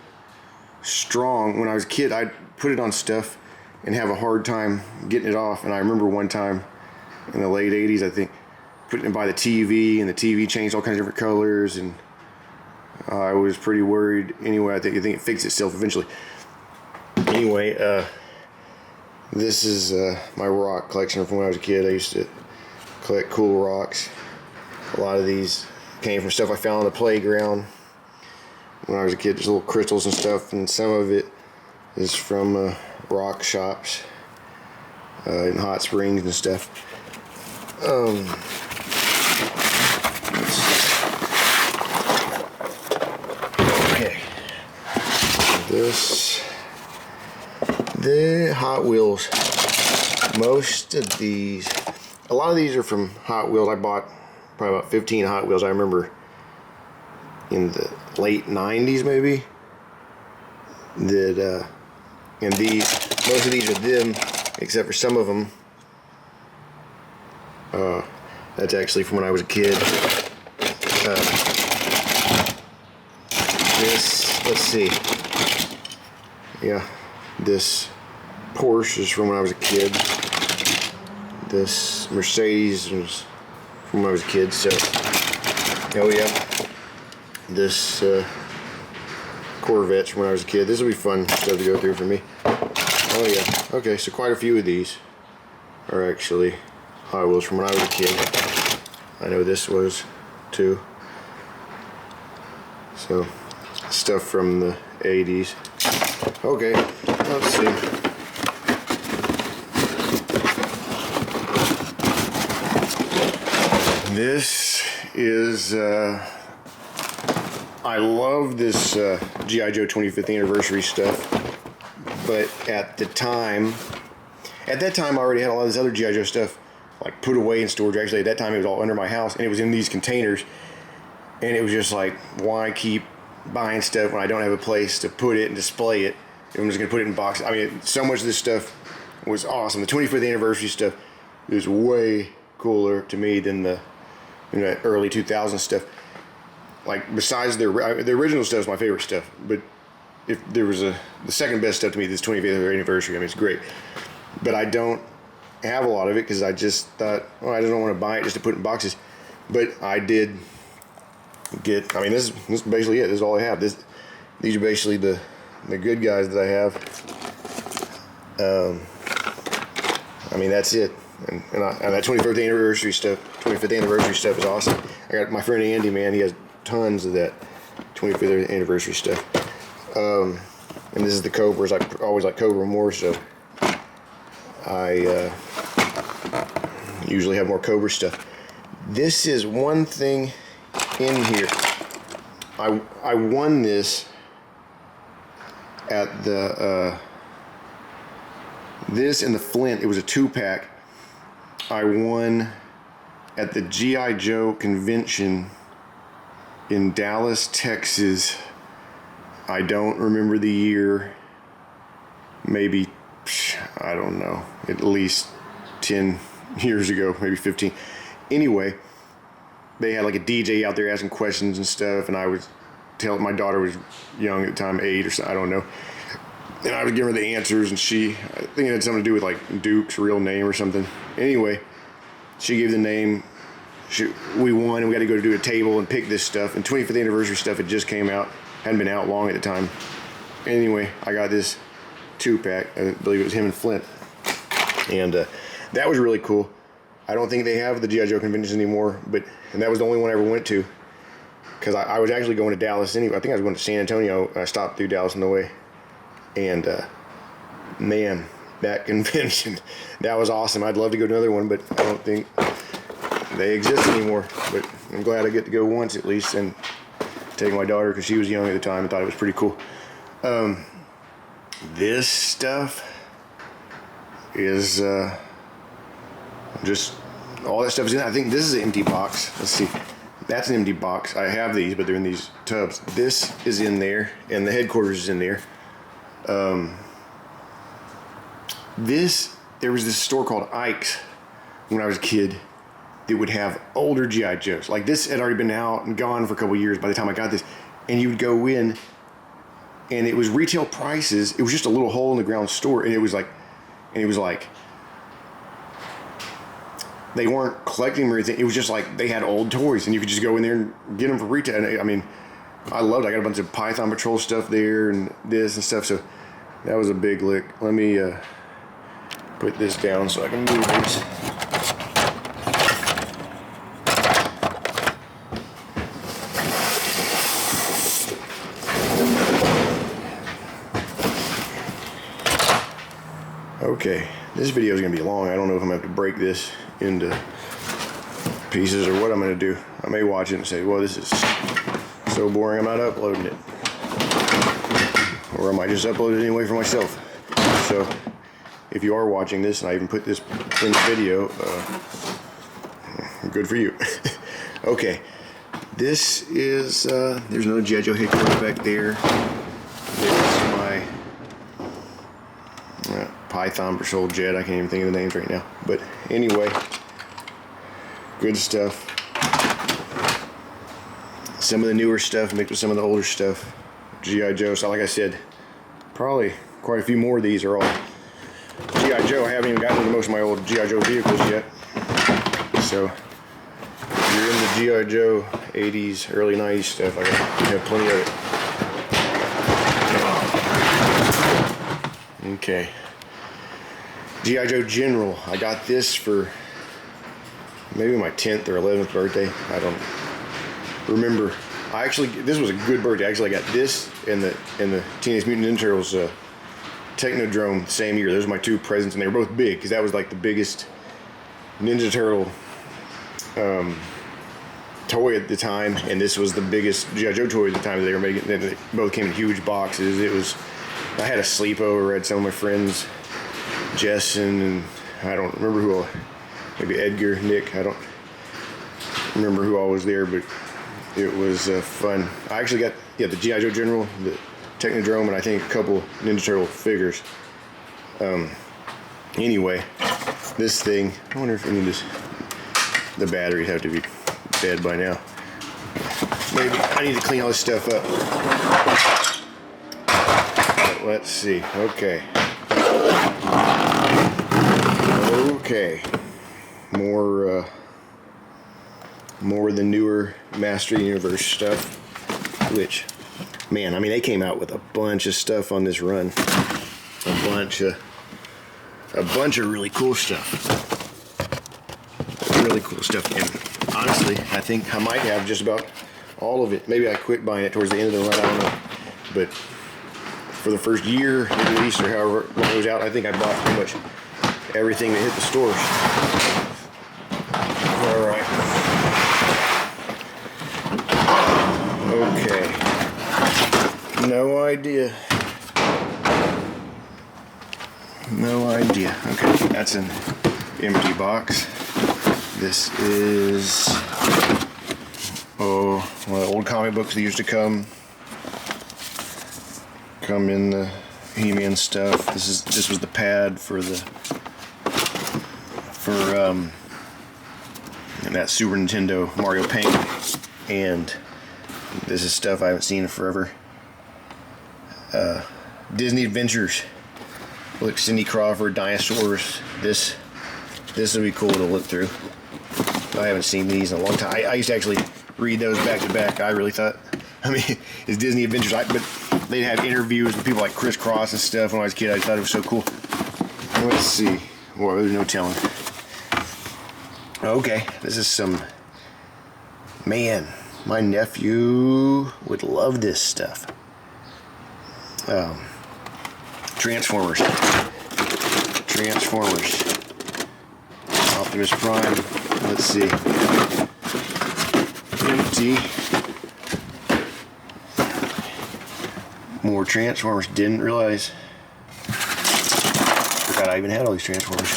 strong. When I was a kid, I'd put it on stuff and have a hard time getting it off. And I remember one time in the late 80s, I think, putting it by the TV, and the TV changed all kinds of different colors, and I was pretty worried. Anyway, I think it fixed itself eventually. Anyway, this is my rock collection from when I was a kid. I used to collect cool rocks. A lot of these came from stuff I found on the playground when I was a kid. There's little crystals and stuff, and some of it is from rock shops in Hot Springs and stuff. Okay. The Hot Wheels. Most of these, a lot of these are from Hot Wheels. I bought probably about 15 Hot Wheels. I remember in the late 90s maybe. That and most of these are them, except for some of them. That's actually from when I was a kid. Let's see. Yeah, this Porsche is from when I was a kid. This Mercedes was from when I was a kid. So, oh yeah, this Corvette's from when I was a kid. This will be fun stuff to go through for me. Oh yeah. Okay, so quite a few of these are actually Hot Wheels from when I was a kid. I know this was too. So, stuff from the 80s. Okay, let's see. This is, I love this G.I. Joe 25th anniversary stuff, but at that time I already had a lot of this other G.I. Joe stuff like put away in storage. Actually, at that time it was all under my house, and it was in these containers, and it was just like, why keep buying stuff when I don't have a place to put it and display it. I'm just gonna put it in boxes. I mean, so much of this stuff was awesome. The 25th anniversary stuff is way cooler to me than the early 2000s stuff. Like, besides the original stuff is my favorite stuff, but if there was the second best stuff to me, this 25th anniversary. I mean, it's great, but I don't have a lot of it because I just thought, oh, I just don't want to buy it just to put in boxes. But I did get. I mean, this is basically it. This is all I have. These are basically the good guys that I have. I mean, that's it. And that 25th anniversary stuff is awesome. I got my friend Andy, man. He has tons of that 25th anniversary stuff. And this is the Cobras. I always like Cobra more, so I usually have more Cobra stuff. This is one thing in here. I won this at the this and the Flint. It was a 2-pack. I won at the G.I. Joe convention in Dallas, Texas. I don't remember the year. Maybe, I don't know, at least 10 years ago, maybe 15. Anyway, they had like a DJ out there asking questions and stuff, and I was telling, my daughter was young at the time, 8 or so, I don't know. And I was giving her the answers, and I think it had something to do with like Duke's real name or something. Anyway, she gave the name. We won, and we got to go to do a table and pick this stuff. And 25th anniversary stuff had just came out, hadn't been out long at the time. Anyway, I got this 2-pack. I believe it was him and Flint, and that was really cool. I don't think they have the G.I. Joe conventions anymore, and that was the only one I ever went to, because I was actually going to Dallas anyway. I think I was going to San Antonio. I stopped through Dallas on the way, and man, that convention, that was awesome. I'd love to go to another one, but I don't think they exist anymore. But I'm glad I get to go once at least and take my daughter, because she was young at the time and thought it was pretty cool. This stuff is just all that stuff is in. I think this is an empty box. Let's see. That's an empty box. I have these, but they're in these tubs. This is in there, and the headquarters is in there. There was this store called Ike's when I was a kid that would have older G.I. Joes. Like, this had already been out and gone for a couple years by the time I got this. And you would go in, and it was retail prices. It was just a little hole in the ground store, and it was like, they weren't collecting them or anything. It was just like they had old toys, and you could just go in there and get them for retail. And I mean, I loved it. I got a bunch of Python Patrol stuff there and this and stuff. So that was a big lick. Let me put this down so I can move this. Okay, this video is going to be long. I don't know if I'm going to have to break this into pieces or what I'm going to do. I may watch it and say, well, this is so boring, I'm not uploading it. Or I might just upload it anyway for myself. So, if you are watching this, and I even put this in the video, good for you. Okay, this is, there's another G.I. Joe headquarters back there. There's my Python Patrol jet. I can't even think of the names right now. But anyway, good stuff. Some of the newer stuff mixed with some of the older stuff. G.I. Joe. So like I said, probably quite a few more of these are all G.I. Joe. I haven't even gotten into most of my old G.I. Joe vehicles yet. So if you're in the G.I. Joe 80s, early 90s stuff, I have plenty of it. Okay. G.I. Joe General. I got this for maybe my 10th or 11th birthday. I don't remember. This was a good birthday. Actually, I got this and the Teenage Mutant Ninja Turtles Technodrome the same year. Those are my two presents, and they were both big because that was like the biggest Ninja Turtle toy at the time, and this was the biggest G.I. Joe toy at the time that they were making. They both came in huge boxes. I had a sleepover. I had some of my friends, Jessen, and I don't remember who all, maybe Edgar, Nick, I don't remember who all was there, but It was fun. I actually got the G.I. Joe General, the Technodrome, and I think a couple Ninja Turtle figures. Anyway, this thing, I wonder if any of this, the batteries have to be dead by now. Maybe I need to clean all this stuff up. But let's see. Okay. Okay. More of the newer Master Universe stuff. Which, man, I mean, they came out with a bunch of stuff on this run. A bunch of really cool stuff. Really cool stuff. And honestly, I think I might have just about all of it. Maybe I quit buying it towards the end of the run, I don't know. But for the first year at least, or however long it was out, I think I bought pretty much everything that hit the stores. Alright. Okay. No idea. No idea. Okay, that's an empty box. This is one of the old comic books that used to come in the He-Man stuff. This was the pad for that Super Nintendo Mario Paint, and this is stuff I haven't seen in forever. Disney Adventures. Look, Cindy Crawford, dinosaurs. This would be cool to look through. I haven't seen these in a long time. I used to actually read those back to back. I really thought, I mean, it's Disney Adventures, but they'd have interviews with people like Chris Cross and stuff. When I was a kid, I thought it was so cool. Let's see. Well, there's no telling. Okay, this is some, man, my nephew would love this stuff. Transformers. Optimus Prime. Let's see. Empty. More Transformers. Didn't realize. Forgot I even had all these Transformers.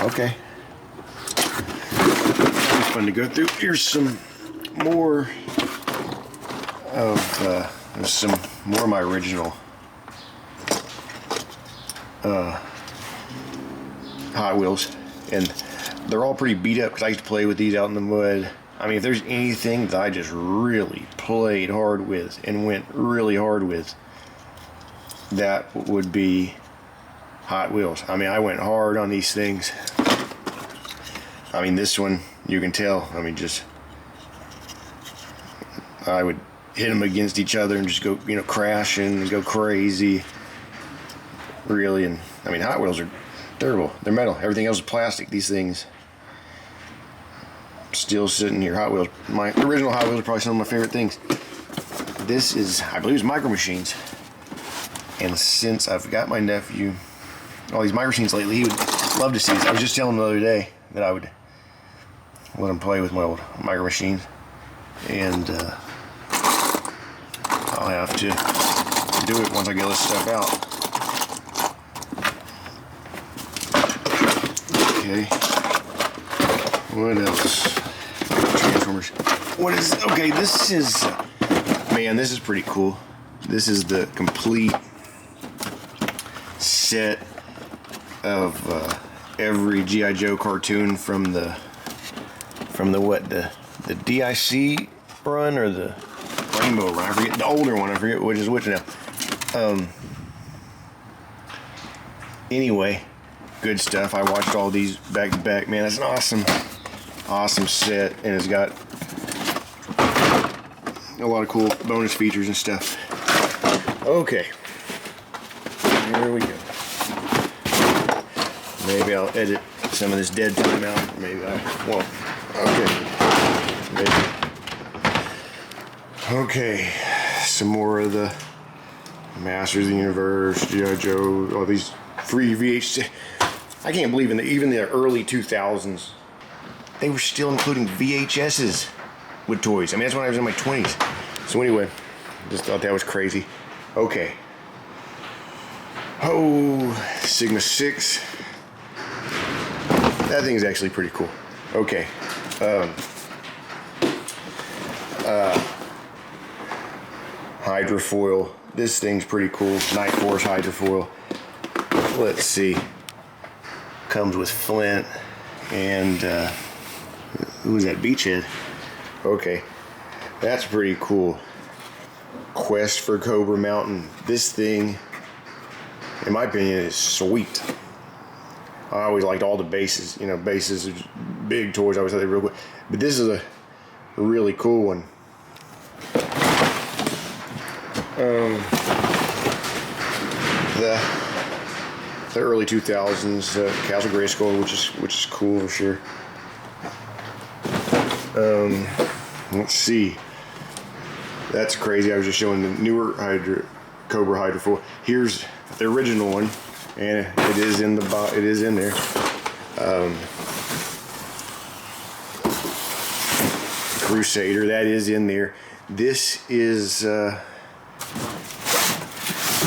Okay. It's fun to go through. Here's some more of my original Hot Wheels, and they're all pretty beat up because I used to play with these out in the mud. I mean, if there's anything that I just really played hard with and went really hard with, that would be Hot Wheels. I mean, I went hard on these things. I mean, this one, you can tell. I mean, I would hit them against each other and just go, crashing and go crazy. Really, and I mean, Hot Wheels are durable. They're metal. Everything else is plastic. These things still sitting here. Hot Wheels. My original Hot Wheels are probably some of my favorite things. This is, I believe, it's Micro Machines. And since I've got my nephew all these Micro Machines lately, he would love to see this. I was just telling him the other day that I would let him play with my old Micro Machines, and I'll have to do it once I get all this stuff out. Okay. What else? Transformers. What is? Okay, this is. Man, this is pretty cool. This is the complete set of every G.I. Joe cartoon from the DIC run or the Rainbow run. I forget the older one. I forget which is which now. Anyway. Good stuff. I watched all these back to back. Man, it's an awesome set, and it's got a lot of cool bonus features and stuff. Okay, here we go. Maybe I'll edit some of this dead time out. Maybe I won't. Okay. Maybe. Okay, some more of the Masters of the Universe, G.I. Joe, all these free VHS. I can't believe even the early 2000s, they were still including VHSs with toys. I mean, that's when I was in my 20s. So anyway, just thought that was crazy. Okay. Oh, Sigma 6. That thing's actually pretty cool. Okay. Hydrofoil. This thing's pretty cool. Night Force hydrofoil. Let's see. Comes with flint and who's that? Beachhead. Okay, that's pretty cool. Quest for Cobra Mountain. This thing, in my opinion, is sweet. I always liked all the bases. You know, bases are big toys. I always thought they were real cool. But this is a really cool one. The early 2000s Castle Grayskull, which is cool for sure. Let's see. That's crazy. I was just showing the newer Cobra hydrofoil. Here's the original one, and it is in there. Crusader, that is in there. This is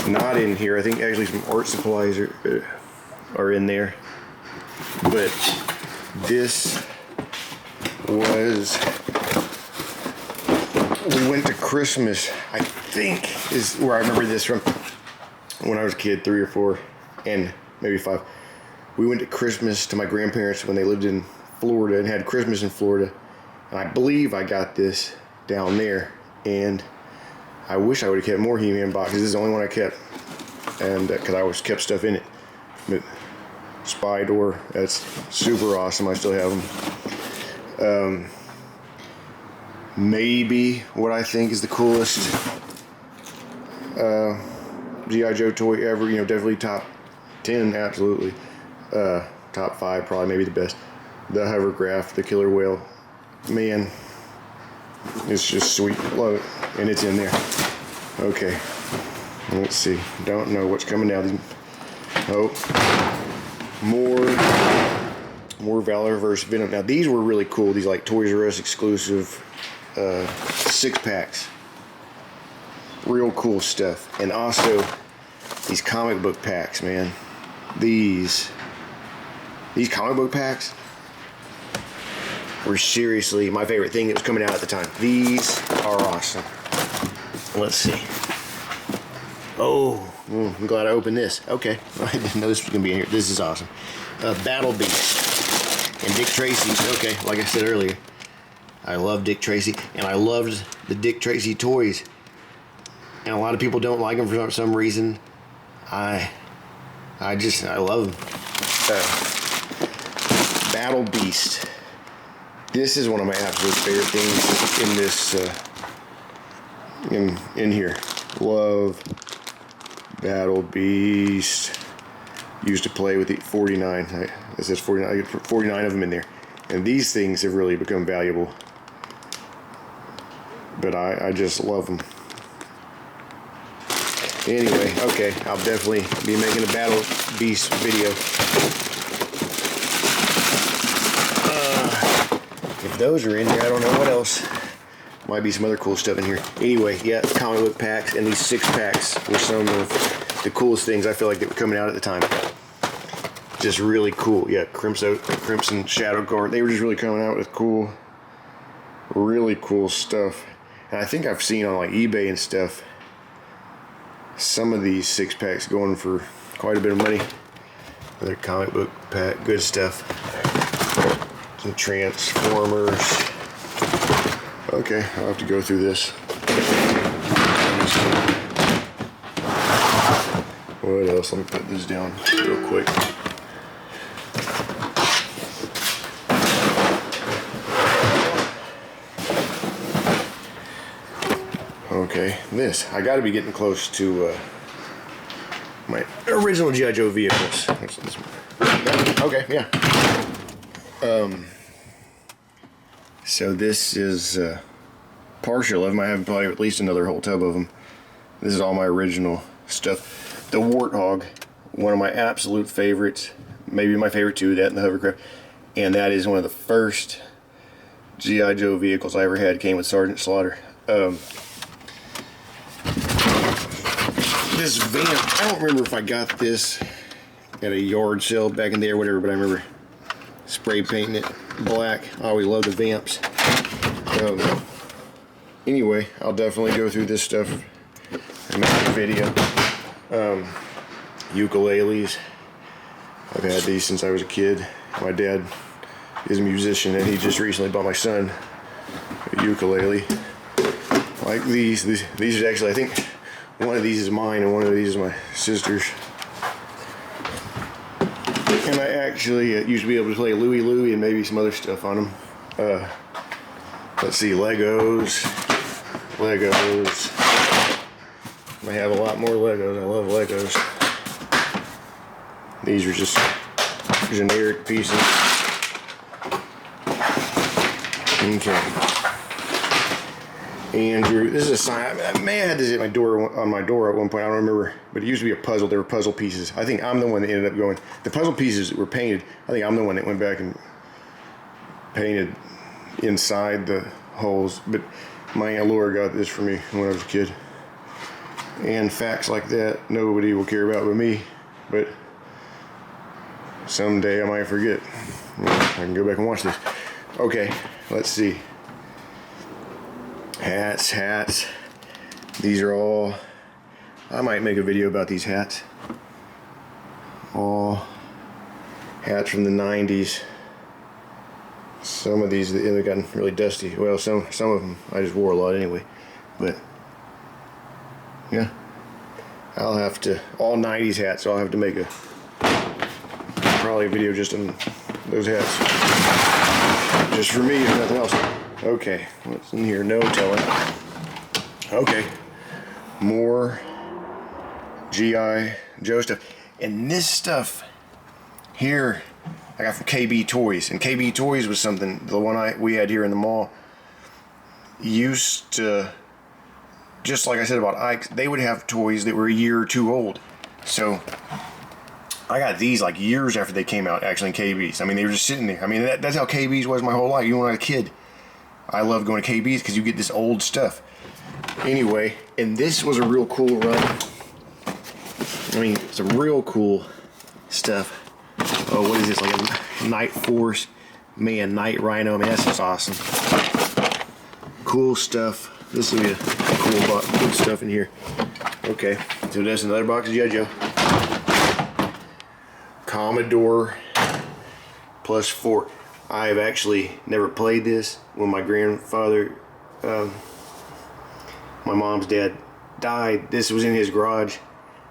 not in here. I think actually some art supplies are in there. But this was, we went to Christmas, I think is where I remember this from, when I was a kid, 3 or 4 and maybe 5. We went to Christmas to my grandparents when they lived in Florida and had Christmas in Florida, and I believe I got this down there. And I wish I would have kept more He-Man boxes. This is the only one I kept, and because I always kept stuff in it. But Spy Door, that's super awesome. I still have them. Maybe what I think is the coolest G.I. Joe toy ever. You know, definitely top 10, absolutely. Top 5, probably, maybe the best. The hovercraft, the killer whale. Man, it's just sweet. Love it. And it's in there. Okay. Let's see. Don't know what's coming down. Oh. More Valor vs. Venom. Now, these were really cool. These, like, Toys R Us exclusive 6-packs. Real cool stuff. And also, these comic book packs, man. These comic book packs were seriously my favorite thing that was coming out at the time. These are awesome. Let's see. Oh, I'm glad I opened this. Okay, I didn't know this was gonna be in here. This is awesome. Battle Beast and Dick Tracy. Okay, like I said earlier, I love Dick Tracy, and I loved the Dick Tracy toys. And a lot of people don't like them for some reason. I love them. Battle Beast. This is one of my absolute favorite things in this in here. Love Battle Beast. Used to play with the 49. It says 49. I get 49 of them in there, and these things have really become valuable. But I just love them. Anyway, okay, I'll definitely be making a Battle Beast video. If those are in there, I don't know what else. Might be some other cool stuff in here. Anyway, yeah, comic book packs and these 6-packs were some of the coolest things I feel like that were coming out at the time. Just really cool. Yeah, Crimson Shadow Guard. They were just really coming out with cool, really cool stuff. And I think I've seen on like eBay and stuff some of these 6-packs going for quite a bit of money. Another comic book pack, good stuff. Some Transformers. Okay, I'll have to go through this. What else? Let me put this down real quick. Okay, this. I gotta be getting close to my original G.I. Joe vehicles. Okay, yeah. So this is partial of them. I have probably at least another whole tub of them. This is all my original stuff. The Warthog, one of my absolute favorites, maybe my favorite too, that and the hovercraft. And that is one of the first G.I. Joe vehicles I ever had. Came with Sergeant Slaughter. This vamp, I don't remember if I got this at a yard sale back in there or whatever, but I remember spray painting it black. I always loved the vamps. Anyway, I'll definitely go through this stuff and make a video. Ukuleles. I've had these since I was a kid. My dad is a musician, and he just recently bought my son a ukulele. Like these are actually, I think one of these is mine and one of these is my sister's. And I actually used to be able to play Louie Louie and maybe some other stuff on them. Let's see, Legos. I have a lot more Legos. I love Legos. These are just generic pieces. Okay. Andrew, this is a sign. I may have had this at my door, on my door at one point. I don't remember, but it used to be a puzzle. There were puzzle pieces. I think I'm the one that ended up going. The puzzle pieces were painted. I think I'm the one that went back and painted inside the holes. But my Aunt Laura got this for me when I was a kid. And facts like that, nobody will care about but me. But someday I might forget. I can go back and watch this. Okay, let's see. Hats. These are all, I might make a video about these hats. All hats from the 90s. Some of these have gotten really dusty. Well, some of them I just wore a lot anyway. But yeah, I'll have to, all 90s hats, so I'll have to make probably a video just on those hats. Just for me, if nothing else. Okay, what's in here? No telling. Okay, more G.I. Joe stuff. And this stuff here I got from KB Toys. And KB Toys was something, the one we had here in the mall, used to, just like I said about Ike's, they would have toys that were a year or two old. So I got these like years after they came out, actually, in KB's. I mean, they were just sitting there. I mean, that's how KB's was my whole life. Even when I was a kid, I loved going to KB's because you get this old stuff. Anyway, and this was a real cool run. I mean, some real cool stuff. Oh, what is this? Like a Night Force, man, Night Rhino. I mean, that's just awesome. Cool stuff. This will be a cool box. Good stuff in here. Okay, so that's another box of G.I. Joe. Commodore Plus 4. I've actually never played this. When my grandfather, my mom's dad, died, this was in his garage.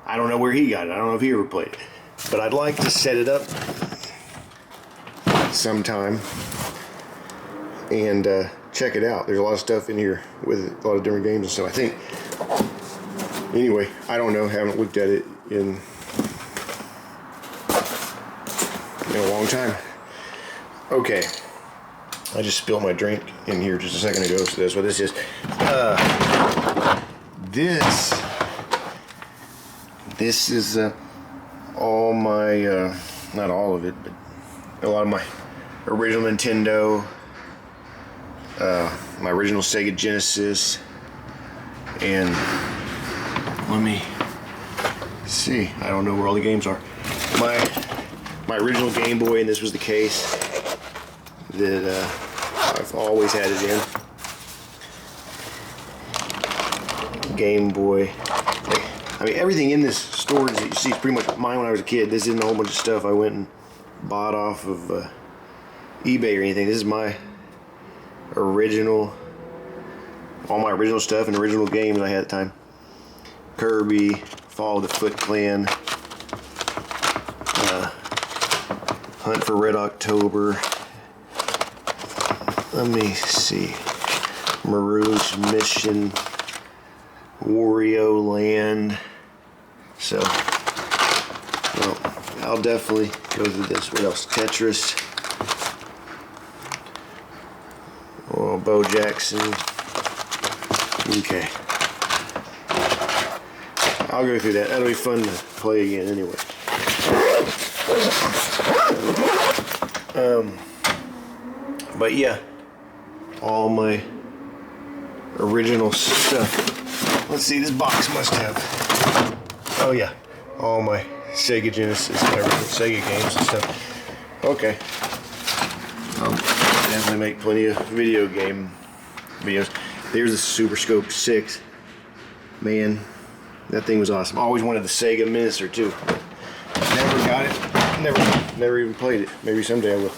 I don't know where he got it. I don't know if he ever played it. But I'd like to set it up sometime and check it out. There's a lot of stuff in here with a lot of different games and stuff, I think. Anyway, I don't know. Haven't looked at it in a long time. Okay, I just spilled my drink in here just a second ago, so that's what this is. This is all my, not all of it, but a lot of my original Nintendo, my original Sega Genesis, and let me see, I don't know where all the games are. My original Gameboy, and this was the case that I've always had it in. Gameboy. I mean, everything in this storage that you see is pretty much mine when I was a kid. This isn't a whole bunch of stuff I went and bought off of eBay or anything. This is my original, all my original stuff and original games I had at the time. Kirby, Fall of the Foot Clan, Hunt for Red October. Let me see. Maru's Mission, Wario Land. So, well, I'll definitely go through this. What else? Tetris. Oh, Bo Jackson. Okay. I'll go through that. That'll be fun to play again anyway. But yeah, all my original stuff. Let's see, this box must have, oh yeah, all my Sega Genesis, my original Sega games and stuff. Okay. I'll definitely make plenty of video game videos. There's the Super Scope 6. Man, that thing was awesome. I always wanted the Sega Minister too. Never got it. Never even played it. Maybe someday I will.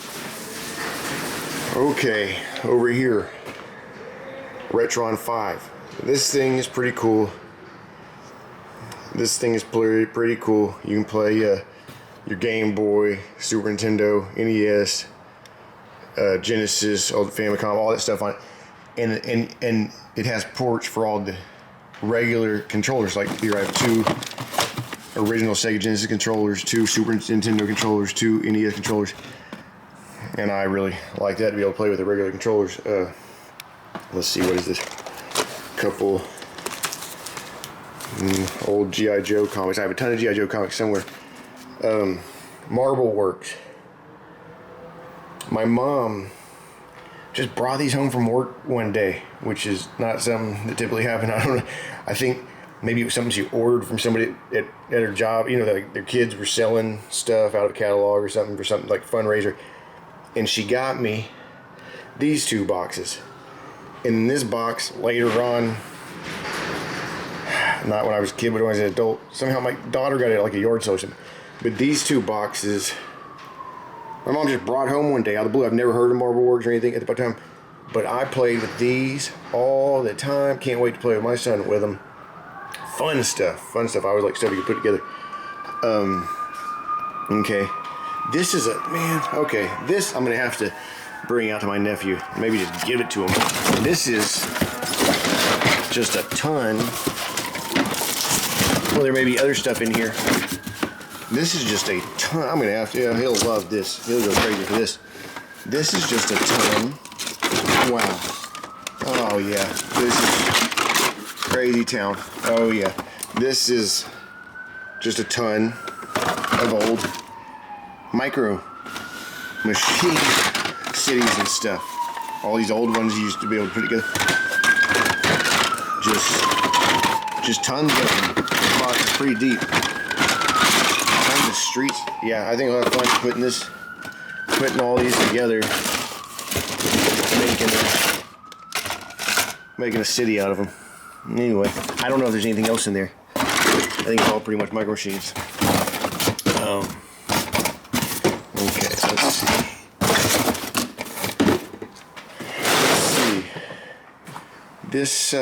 Okay, over here. Retron 5. This thing is pretty cool. This thing is pretty cool. You can play your Game Boy, Super Nintendo, NES, Genesis, old Famicom, all that stuff on it. And it has ports for all the regular controllers. Like here I have 2 original Sega Genesis controllers, 2 Super Nintendo controllers, 2 NES controllers. And I really like that, to be able to play with the regular controllers. Let's see, what is this? Couple old G.I. Joe comics. I have a ton of G.I. Joe comics somewhere. Marble Works. My mom just brought these home from work one day, which is not something that typically happens. I don't know. I think maybe it was something she ordered from somebody at her job. You know, like their kids were selling stuff out of a catalog or something for something like fundraiser. And she got me these 2 boxes. And in this box, later on, not when I was a kid, but when I was an adult, somehow my daughter got it at like a yard sale or something. But these 2 boxes, my mom just brought home one day out of the blue. I've never heard of Marble Works or anything at the time, but I played with these all the time. Can't wait to play with my son with them. Fun stuff. I always like stuff you can put together. Okay. This is okay. This I'm going to have to bring out to my nephew. Maybe just give it to him. This is just a ton. Well, there may be other stuff in here. This is just a ton. I'm going to have to, yeah, he'll love this. He'll go crazy for this. This is just a ton. Wow. Oh, yeah. This is crazy town. Oh, yeah. This is just a ton of old micro machine cities and stuff. All these old ones you used to be able to put together. Just tons of them. The box is pretty deep. Tons of streets. Yeah, I think I'll have fun putting all these together, making a city out of them. Anyway, I don't know if there's anything else in there. I think it's all pretty much micro machines. Okay, let's see. This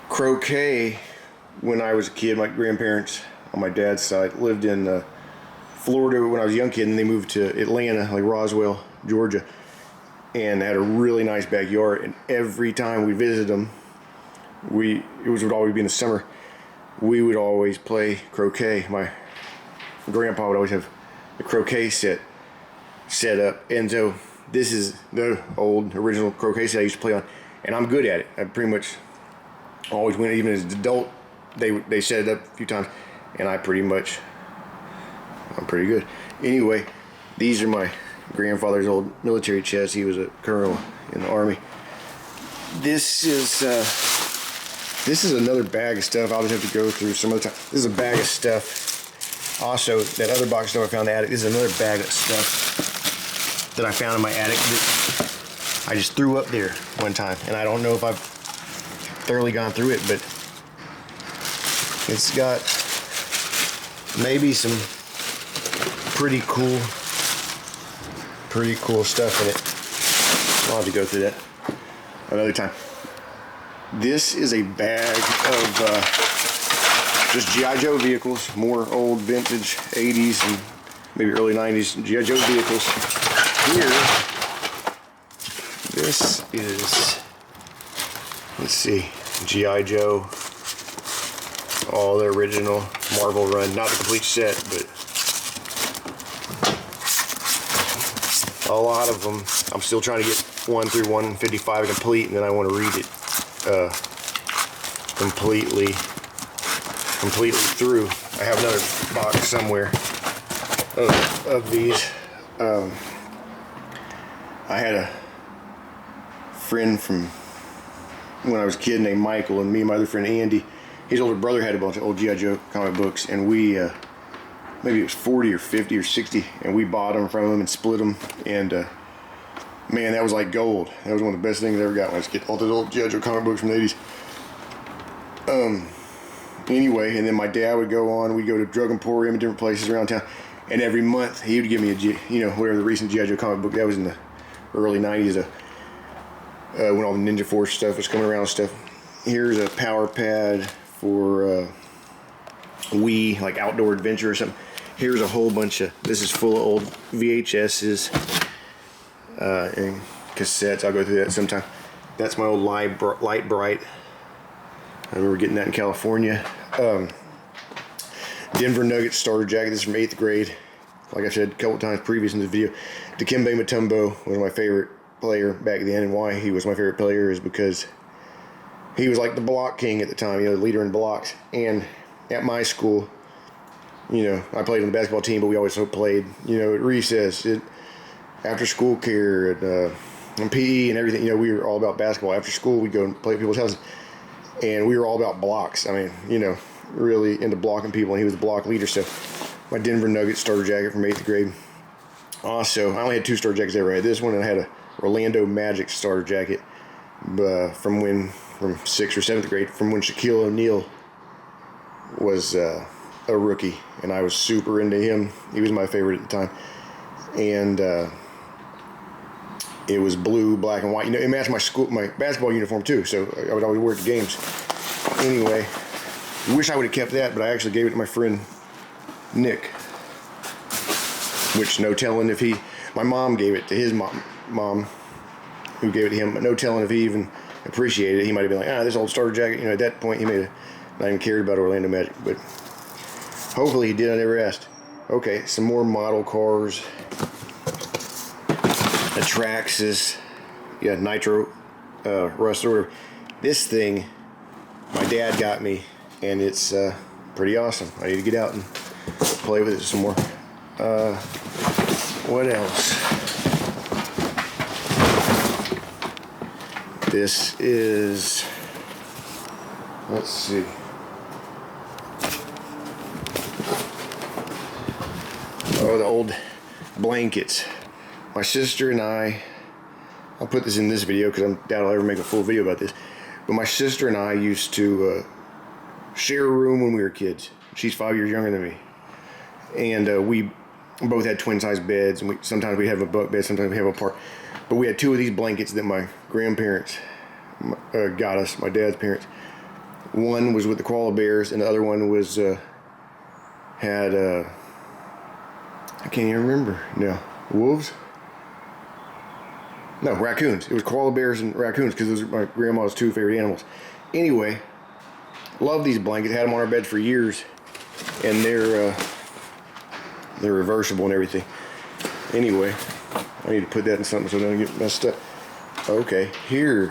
croquet, when I was a kid, my grandparents on my dad's side lived in Florida when I was a young kid, and they moved to Atlanta, like Roswell, Georgia, and had a really nice backyard. And every time we visited them, would always be in the summer, we would always play croquet. My grandpa would always have the croquet set up, and so this is the old original croquet set I used to play on, and I'm good at it. I pretty much always win. Even as an adult, they set it up a few times, and I'm pretty good. Anyway, these are my grandfather's old military chest. He was a colonel in the Army. This is another bag of stuff. I'll just have to go through some other time. This is a bag of stuff. Also, that other box of stuff I found in the attic. This is another bag of stuff that I found in my attic that I just threw up there one time. And I don't know if I've thoroughly gone through it, but it's got maybe some pretty cool stuff in it. I'll have to go through that another time. This is a bag of just G.I. Joe vehicles, more old vintage 80s and maybe early 90s G.I. Joe vehicles. Here, this is, let's see, G.I. Joe, all the original Marvel run, not the complete set, but a lot of them. I'm still trying to get 1 through 155 complete, and then I want to read it completely through. I have another box somewhere of these. I had a friend from when I was a kid named Michael, and me and my other friend Andy, his older brother had a bunch of old G.I. Joe comic books, and we maybe it was 40 or 50 or 60, and we bought them from him and split them, and Man, that was like gold. That was one of the best things I ever got when I was a kid. All those old G.I. Joe comic books from the 80s. Anyway, and then my dad would go on. We'd go to Drug Emporium and different places around town. And every month, he would give me whatever the recent G.I. Joe comic book. That was in the early 90s, when all the Ninja Force stuff was coming around and stuff. Here's a power pad for Wii, like Outdoor Adventure or something. Here's a whole bunch of, this is full of old VHSs and cassettes. I'll go through that sometime. That's my old Light Bright. I remember getting that in California. Denver Nuggets starter jacket. This is from 8th grade. Like I said a couple times previous in this video, Dikembe Mutombo was my favorite player back then, and why he was my favorite player is because he was like the block king at the time, the leader in blocks. And at my school, I played on the basketball team, but we always played, at recess, after school care, and PE and everything. We were all about basketball. After school, we'd go and play at people's houses, and we were all about blocks. I mean, really into blocking people, and he was the block leader. So my Denver Nuggets starter jacket from 8th grade. Also, I only had 2 starter jackets ever. I had this one, and I had a Orlando Magic starter jacket from 6th or 7th grade, from when Shaquille O'Neal was a rookie, and I was super into him. He was my favorite at the time, and it was blue, black, and white. It matched my basketball uniform too, so I would always wear it to games. Anyway, wish I would have kept that, but I actually gave it to my friend Nick, which no telling if my mom gave it to his mom, who gave it to him, but no telling if he even appreciated it. He might have been like, this old starter jacket. At that point, he may have not even cared about Orlando Magic, but hopefully he did. I never asked. Okay, some more model cars. A Traxxas, Nitro Rust or whatever. This thing, my dad got me, and it's pretty awesome. I need to get out and play with it some more. What else? This is, let's see. Oh, the old blankets. My sister and I'll put this in this video because I doubt I'll ever make a full video about this, but my sister and I used to share a room when we were kids. She's 5 years younger than me. And we both had twin-sized beds, and sometimes we have a bunk bed, sometimes we have a part. But we had 2 of these blankets that my grandparents got us, my dad's parents. One was with the koala bears, and the other one was had I can't even remember now. Wolves? No, raccoons. It was koala bears and raccoons because those are my grandma's 2 favorite animals. Anyway, love these blankets. Had them on our bed for years, and they're reversible and everything. Anyway, I need to put that in something so I don't get messed up. Okay, here's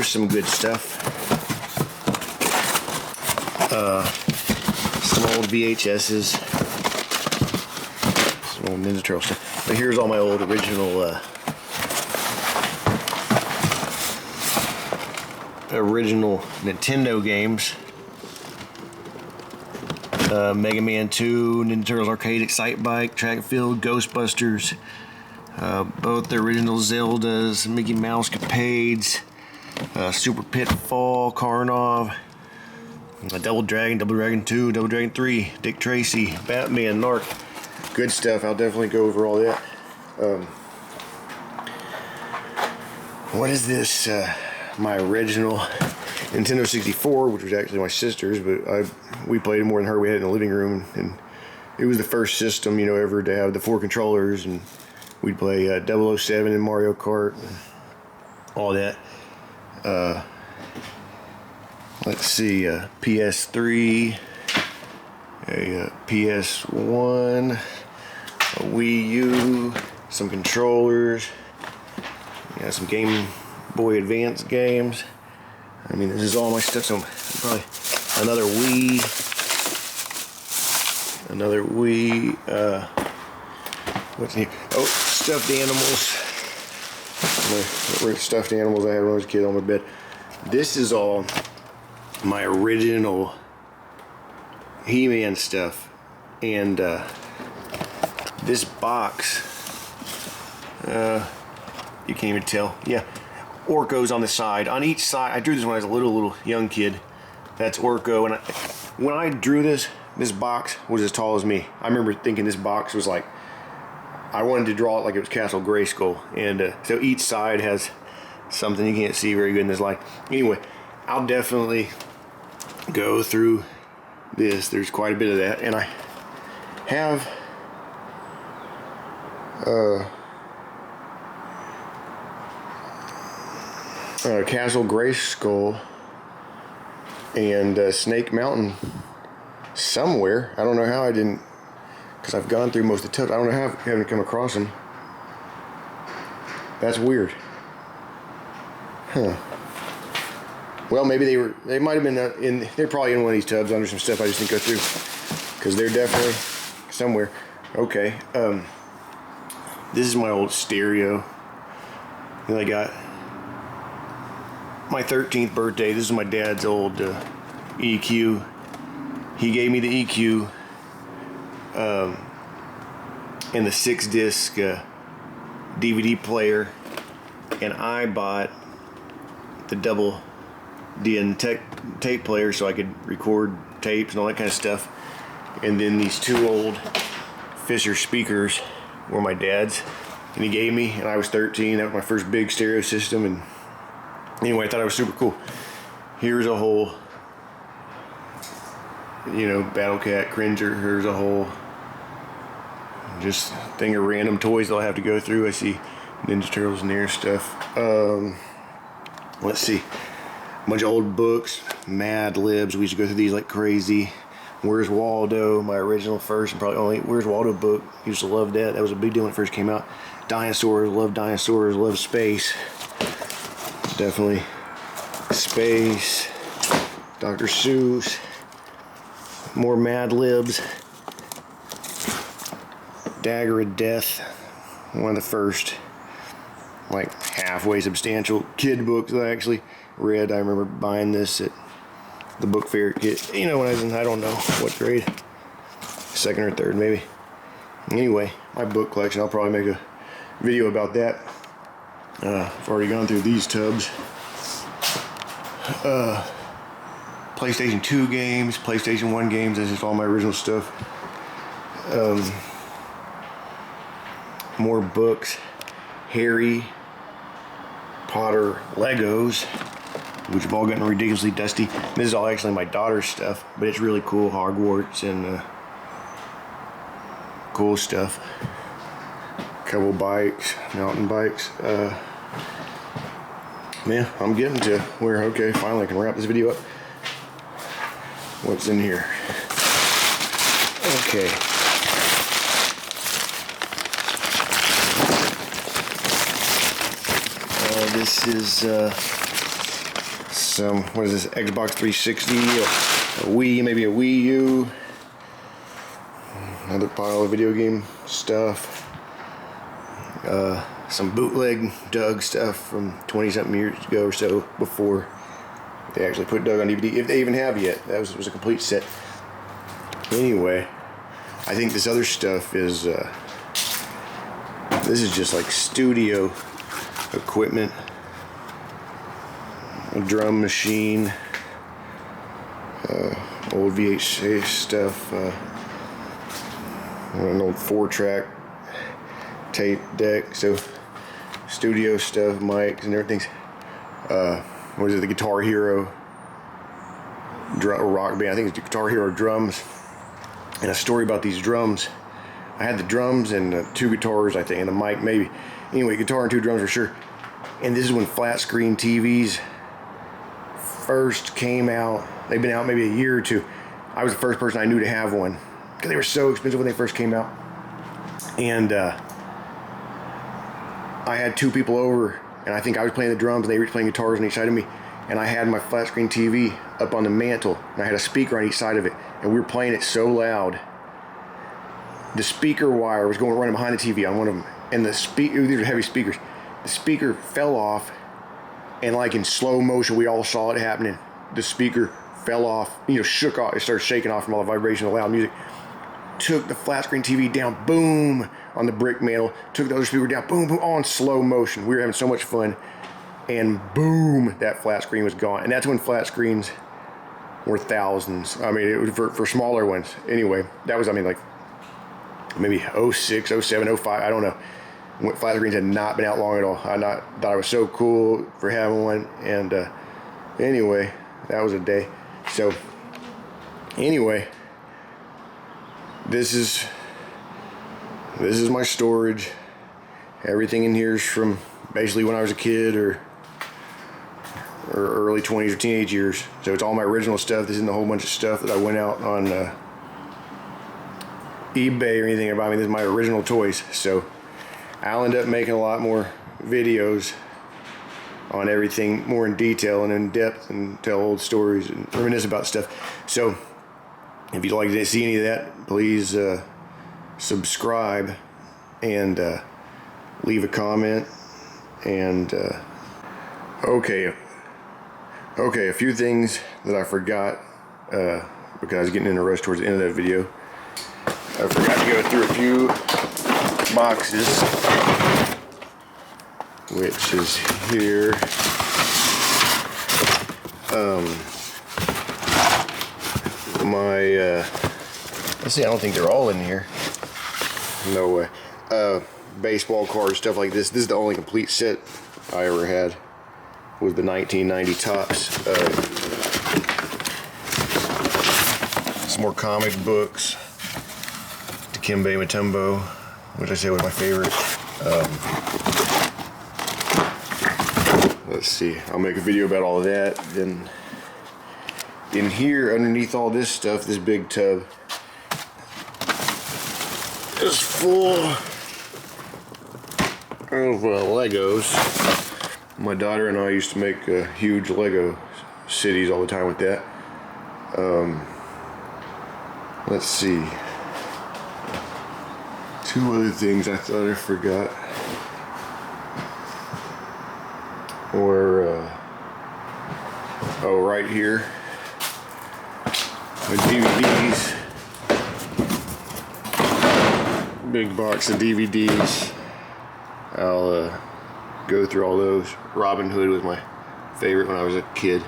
some good stuff. Some old VHSs, some old Ninja Turtle stuff. But here's all my old original Nintendo games. Mega Man 2, Ninja Turtles Arcade, Excite Bike, Track and Field, Ghostbusters, both the original Zeldas, Mickey Mouse Capades, Super Pitfall, Karnov, Double Dragon 2, Double Dragon 3, Dick Tracy, Batman, Narc. Good stuff. I'll definitely go over all that. What is this? My original Nintendo 64, which was actually my sister's, but we played it more than her. We had it in the living room, and it was the first system, ever to have the 4 controllers, and we'd play 007 and Mario Kart, and all that. Let's see, PS3, a PS1, a Wii U, some controllers, some Game Boy Advance games. This is all my stuff, so probably another Wii, what's in here? Oh, stuffed animals. My stuffed animals I had when I was a kid on my bed. This is all my original He-Man stuff, and this box You can't even tell. Yeah, Orko's on the side. On each side, I drew this when I was a little young kid. That's Orko. And when I drew this box was as tall as me. I remember thinking this box was like, I wanted to draw it like it was Castle Grayskull. And so each side has something you can't see very good in this light. Anyway, I'll definitely go through this. There's quite a bit of that. And I have Castle Grayskull and Snake Mountain somewhere. I don't know how I didn't, because I've gone through most of the tubs. I don't know how I haven't come across them. That's weird. Huh. Well, maybe they might have been they're probably in one of these tubs under some stuff I just didn't go through, because they're definitely somewhere. Okay. This is my old stereo that I got my 13th birthday. This is my dad's old EQ. He gave me the EQ and the 6-disc DVD player, and I bought the double DN tape player so I could record tapes and all that kind of stuff. And then these two old Fisher speakers were my dad's, and he gave me, and I was 13. That was my first big stereo system. And anyway, I thought it was super cool. Here's a whole, Battle Cat Cringer. Here's a whole just thing of random toys that I'll have to go through. I see Ninja Turtles and their stuff. Let's see. A bunch of old books, Mad Libs. We used to go through these like crazy. Where's Waldo? My original first and probably only Where's Waldo book. Used to love that. That was a big deal when it first came out. Dinosaurs. Love space. Definitely space. Dr. Seuss. More Mad Libs. Dagger of Death. One of the first like halfway substantial kid books that I actually read. I remember buying this at the book fair kid, when I was in, I don't know what grade, second or third maybe. Anyway, my book collection, I'll probably make a video about that. I've already gone through these tubs. PlayStation 2 games, PlayStation 1 games. That's just all my original stuff. More books. Harry Potter Legos, which have all gotten ridiculously dusty. This is all actually my daughter's stuff, but it's really cool. Hogwarts and cool stuff. Couple bikes, mountain bikes. Yeah, I'm getting to where, okay, finally I can wrap this video up. What's in here? Okay. This is some, what is this, Xbox 360, a Wii, maybe a Wii U. Another pile of video game stuff. Some bootleg Doug stuff from 20-something years ago or so, before they actually put Doug on DVD, if they even have yet. That was a complete set. Anyway, I think this other stuff is, this is just like studio equipment. A drum machine, old VHS stuff, an old 4-track tape deck, so studio stuff, mics and everything. What is it, the Guitar Hero rock band? I think it's the Guitar Hero drums. And a story about these drums. I had the drums and 2 guitars, I think, and a mic maybe. Anyway, guitar and 2 drums for sure. And this is when flat screen TVs first came out. They've been out maybe a year or 2. I was the first person I knew to have one, because they were so expensive when they first came out. And I had 2 people over, and I think I was playing the drums and they were playing guitars on each side of me, and I had my flat screen TV up on the mantle, and I had a speaker on each side of it, and we were playing it so loud the speaker wire was going running behind the TV on one of them, and the speaker, these are heavy speakers, the speaker fell off, and like in slow motion we all saw it happening. The speaker fell off, shook off, it started shaking off from all the vibration of the loud music. took the flat screen TV down, boom, on the brick mantle, took the other speaker down, boom, boom, all in slow motion. We were having so much fun, and boom, that flat screen was gone. And that's when flat screens were thousands. I mean, it was for smaller ones. Anyway, that was, I mean, like maybe 06, 07, 05, I don't know. When flat screens had not been out long at all. I thought it was so cool for having one. And anyway, that was a day. So anyway, this is my storage. Everything in here is from basically when I was a kid or early 20s or teenage years. So it's all my original stuff. This isn't a whole bunch of stuff that I went out on eBay or anything about. I mean, this is my original toys. So I'll end up making a lot more videos on everything more in detail and in depth, and tell old stories and reminisce about stuff. So if you'd like to see any of that, please subscribe and leave a comment. And okay, a few things that I forgot because I was getting in a rush towards the end of that video. I forgot to go through a few boxes, which is here. Let's see, I don't think they're all in here. No way. Baseball cards, stuff like this. This is the only complete set I ever had, was the 1990 Topps. Some more comic books. Dikembe Mutombo, which I said was my favorite. Let's see, I'll make a video about all of that. Then in here, underneath all this stuff, this big tub is full of Legos. My daughter and I used to make huge Lego cities all the time with that. Let's see. Two other things I thought I forgot. Oh, right here. My DVDs. Big box of DVDs. I'll go through all those. Robin Hood was my favorite when I was a kid.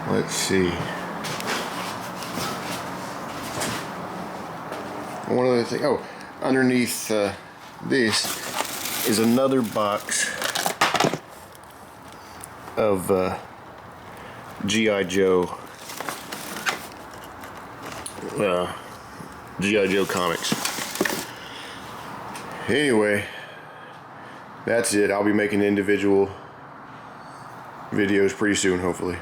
Let's see. One other thing. Oh, underneath this is another box of G.I. Joe. G.I. Joe comics. Anyway, that's it. I'll be making individual videos pretty soon, hopefully.